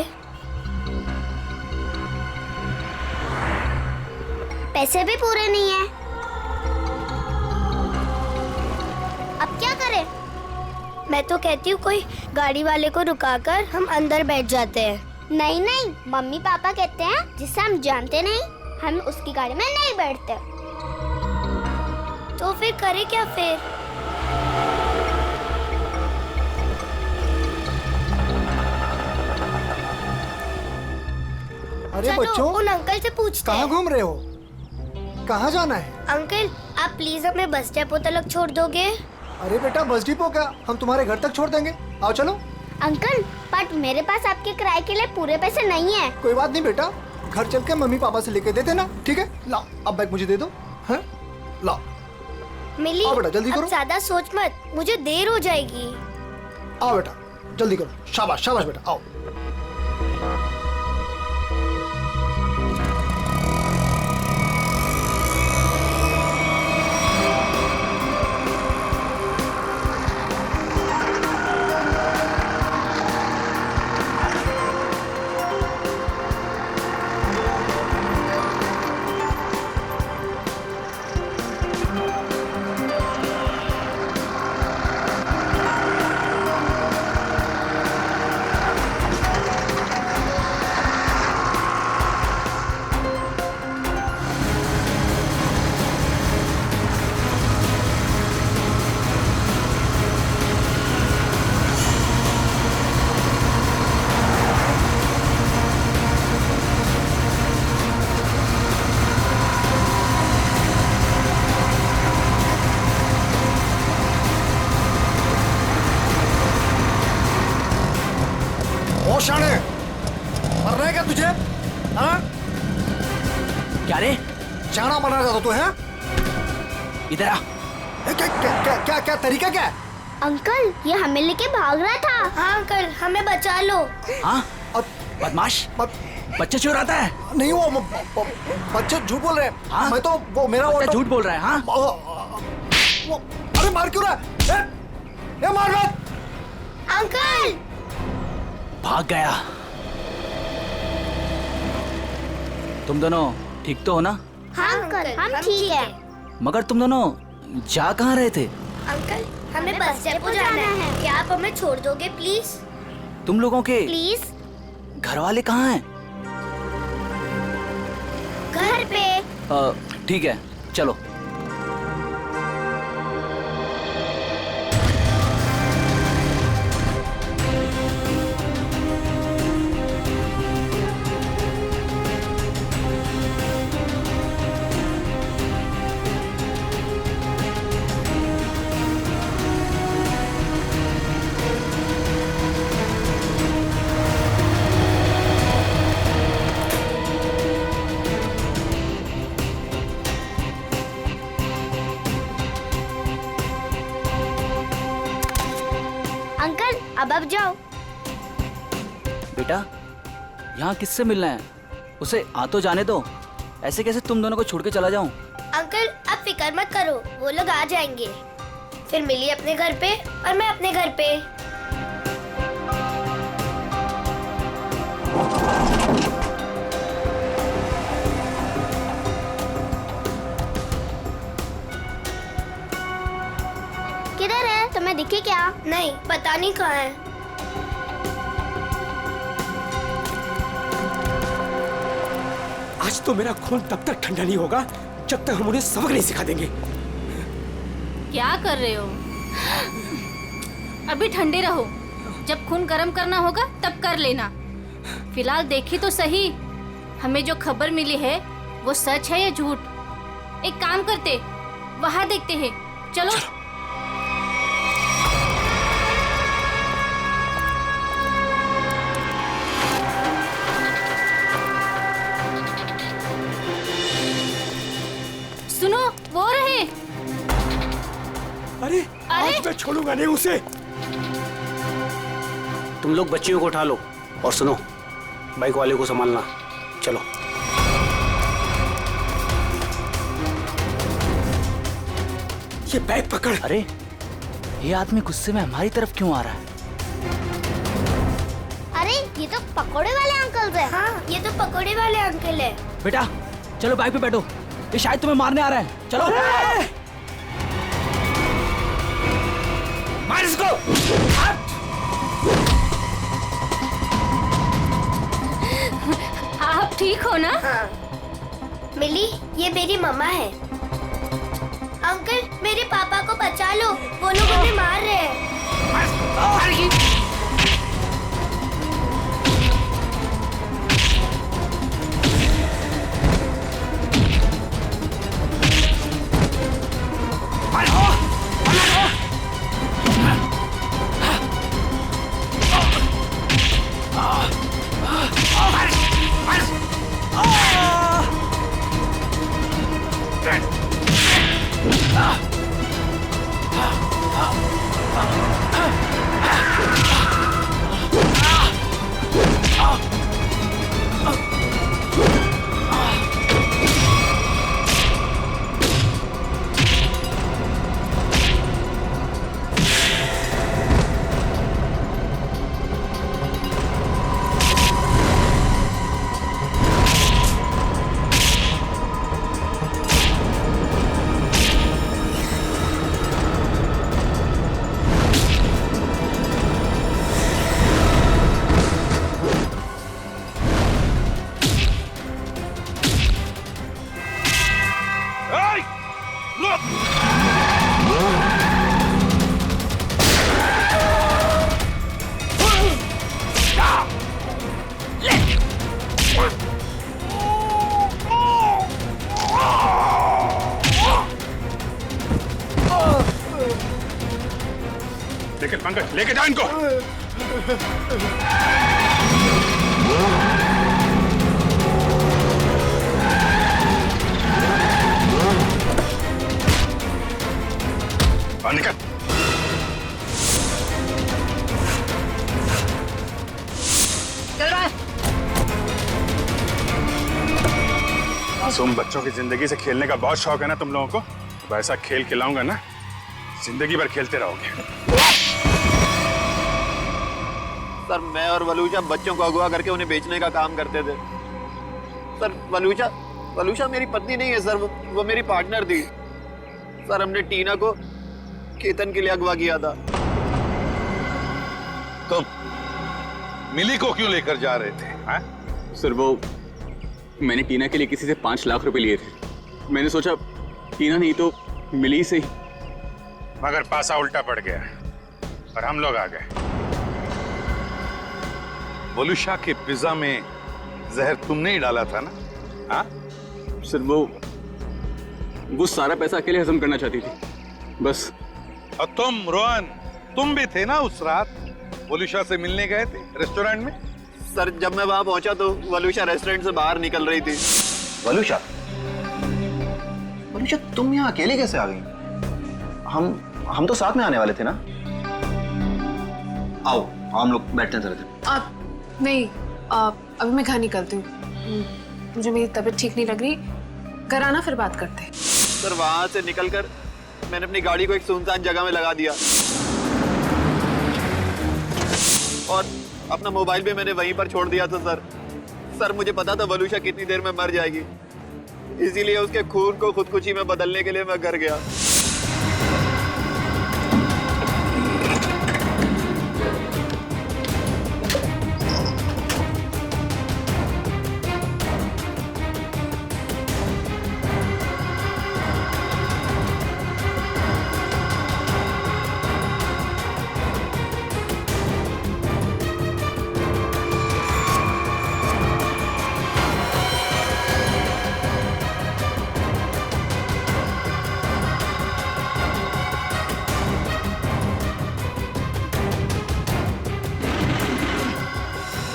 पैसे भी पूरे नहीं है। अब क्या करें? मैं तो कहती हूँ कोई गाड़ी वाले को रुकाकर हम अंदर बैठ जाते हैं। नहीं नहीं, मम्मी पापा कहते हैं जिसे हम जानते नहीं हम उसकी गाड़ी में नहीं बैठते। तो फिर करें क्या फिर? अरे बच्चों, उन अंकल से पूछते कहाँ हैं। घूम रहे हो? कहाँ जाना है? अंकल, आप प्लीज हमें बस डेपो तक छोड़ दोगे? अरे बेटा, बस डिपो का हम तुम्हारे घर तक छोड़ देंगे। आओ चलो। अंकल, बट मेरे पास आपके किराए के लिए पूरे पैसे नहीं है। कोई बात नहीं बेटा, घर चल के मम्मी पापा से लेके दे देना, ठीक है? लाओ, अब बैग मुझे दे दो। हैं? लाओ। मिली, आओ बेटा, जल्दी अब करो। ज्यादा सोच मत, मुझे देर हो जाएगी। आओ बेटा, जल्दी करो। शाबाश शाबाश बेटा, आओ। ओ शाने, मरना है क्या तुझे? हाँ? क्या रे? चाणा बना रहा था तू? है इधर आ। क्या क्या क्या क्या क्या तरीका क्या है? अंकल, ये हमें लेके भाग रहा था। हाँ अंकल, हमें बचा लो। हाँ? बदमाश, बच्चे चुराता है। नहीं वो बच्चे झूठ बोल रहे हैं। हाँ? मैं तो वो मेरा बच्चा ऑटो झूठ बोल रहा है। हाँ, अरे मार क्यों रहा है? ए, मार मत। अंकल भाग गया। तुम दोनों ठीक तो हो ना? हाँ अंकल हम ठीक है। मगर तुम दोनों जा कहाँ रहे थे? अंकल हमें बस स्टॉप को जाना है, क्या आप हमें छोड़ दोगे प्लीज? तुम लोगों के प्लीज। घर वाले कहाँ हैं? घर पे। ठीक है, चलो। अब जाओ। बेटा, यहाँ किससे मिलना है? उसे आ तो जाने दो। ऐसे कैसे तुम दोनों को छोड़ के चला जाऊं? अंकल आप फिक्र मत करो, वो लोग आ जाएंगे। फिर मिली अपने घर पे और मैं अपने घर पे। किधर है? तुम्हें दिखे क्या? नहीं, पता नहीं कहाँ है। आज तो मेरा खून तब तक ठंडा नहीं होगा जब तक हम उन्हें सबक नहीं सिखा देंगे। क्या कर रहे हो? अभी ठंडे रहो, जब खून गर्म करना होगा तब कर लेना। फिलहाल देखी तो सही, हमें जो खबर मिली है वो सच है या झूठ। एक काम करते, वहाँ देखते हैं। चलो। सुनो, वो रहे। अरे आज मैं छोड़ूंगा नहीं उसे। तुम लोग बच्चियों को उठा लो और सुनो, बाइक वाले को संभालना। चलो। ये बैग पकड़। अरे ये आदमी गुस्से में हमारी तरफ क्यों आ रहा है? अरे ये तो पकोड़े वाले अंकल है। हाँ, ये तो पकोड़े वाले अंकल है। बेटा चलो बाइक पे बैठो, ये शायद तुम्हें मारने आ रहा है। चलो। मार इसको। आप ठीक हो ना? हाँ। मिली, ये मेरी मम्मा है। अंकल मेरे पापा को बचा लो, वो लोग हमें मार रहे हैं। लेकिन पंकज, लेके जाओ इनको। निकल। चल रहा है। मासूम बच्चों की जिंदगी से खेलने का बहुत शौक है ना तुम लोगों को? अब ऐसा खेल खिलाऊंगा ना, जिंदगी भर खेलते रहोगे। सर मैं और वलूजा बच्चों को अगवा करके उन्हें बेचने का काम करते थे। सर वलूजा मेरी पत्नी नहीं है सर, वो मेरी पार्टनर थी। सर हमने टीना को केतन के लिए अगवा किया था। तुम मिली को क्यों लेकर जा रहे थे? हा? सर वो मैंने टीना के लिए किसी से 5 लाख रुपए लिए थे। मैंने सोचा टीना नहीं तो मिली से ही। मगर पासा उल्टा पड़ गया और हम लोग आ गए। वलूशा के पिज्जा में जहर तुमने ही डाला था ना? हाँ? सर वो सारा पैसा अकेले हजम करना चाहती थी बस। और तुम रोहन, तुम भी थे ना उस रात वलूशा से मिलने गए थे रेस्टोरेंट में? सर जब मैं वहां पहुंचा तो वलूशा रेस्टोरेंट से बाहर निकल रही थी। वलूशा तुम यहाँ अकेले कैसे आ गई? हम तो साथ में आने वाले थे ना। आओ हम लोग बैठते हैं जरा। नहीं अभी मैं घर निकलती हूँ, मुझे मेरी तबीयत ठीक नहीं लग रही। घर आना फिर बात करते हैं। सर वहां से निकलकर मैंने अपनी गाड़ी को एक सुनसान जगह में लगा दिया और अपना मोबाइल भी मैंने वहीं पर छोड़ दिया था। सर मुझे पता था वलूशा कितनी देर में मर जाएगी, इसीलिए उसके खून को खुदकुशी में बदलने के लिए मैं घर गया।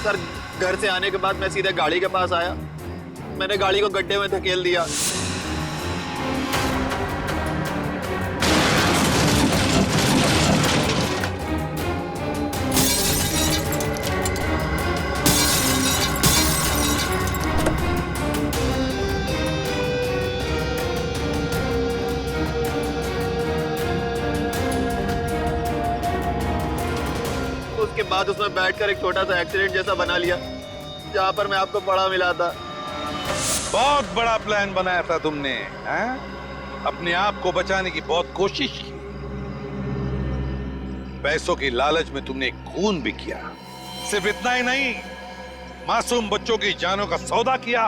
सर घर से आने के बाद मैं सीधे गाड़ी के पास आया। मैंने गाड़ी को गड्ढे में धकेल दिया। उसके बाद उसमें बैठकर एक छोटा सा एक्सीडेंट जैसा बना लिया जहां पर मैं आपको पड़ा मिला था। बहुत बड़ा प्लान बनाया था तुमने, हैं? अपने आप को बचाने की बहुत कोशिश की। पैसों की लालच में तुमने खून भी किया। सिर्फ इतना ही नहीं, मासूम बच्चों की जानों का सौदा किया।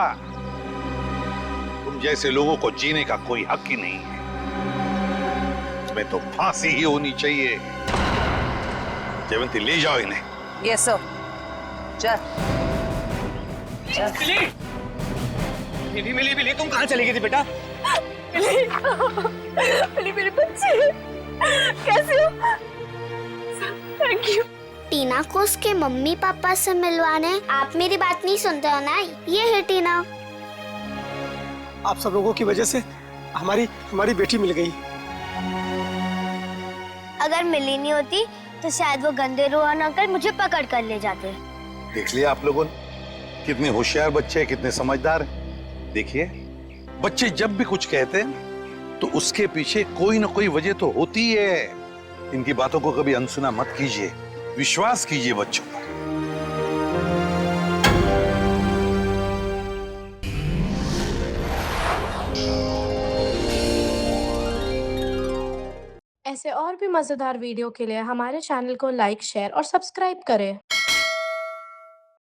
तुम जैसे लोगों को जीने का कोई हक ही नहीं है। तुम्हें तो फांसी ही होनी चाहिए। जयवंती ले जाओ इन्हें। Yes sir. चल मिली तुम कहाँ चली गई थी बेटा? मिली मेरे बच्चे कैसे हो? Thank you. टीना को उसके मम्मी पापा से मिलवाने। आप मेरी बात नहीं सुनते हो ना? ये है टीना। आप सब लोगों की वजह से हमारी बेटी मिल गई। अगर मिली नहीं होती तो शायद वो गंदे रोहन अंकल मुझे पकड़ कर ले जाते। देख लिया आप लोगों ने, कितने होशियार बच्चे हैं, कितने समझदार हैं। देखिए, बच्चे जब भी कुछ कहते हैं तो उसके पीछे कोई ना कोई वजह तो होती है। इनकी बातों को कभी अनसुना मत कीजिए, विश्वास कीजिए बच्चों पर। ऐसे और भी मजेदार वीडियो के लिए हमारे चैनल को लाइक, शेयर और सब्सक्राइब करें।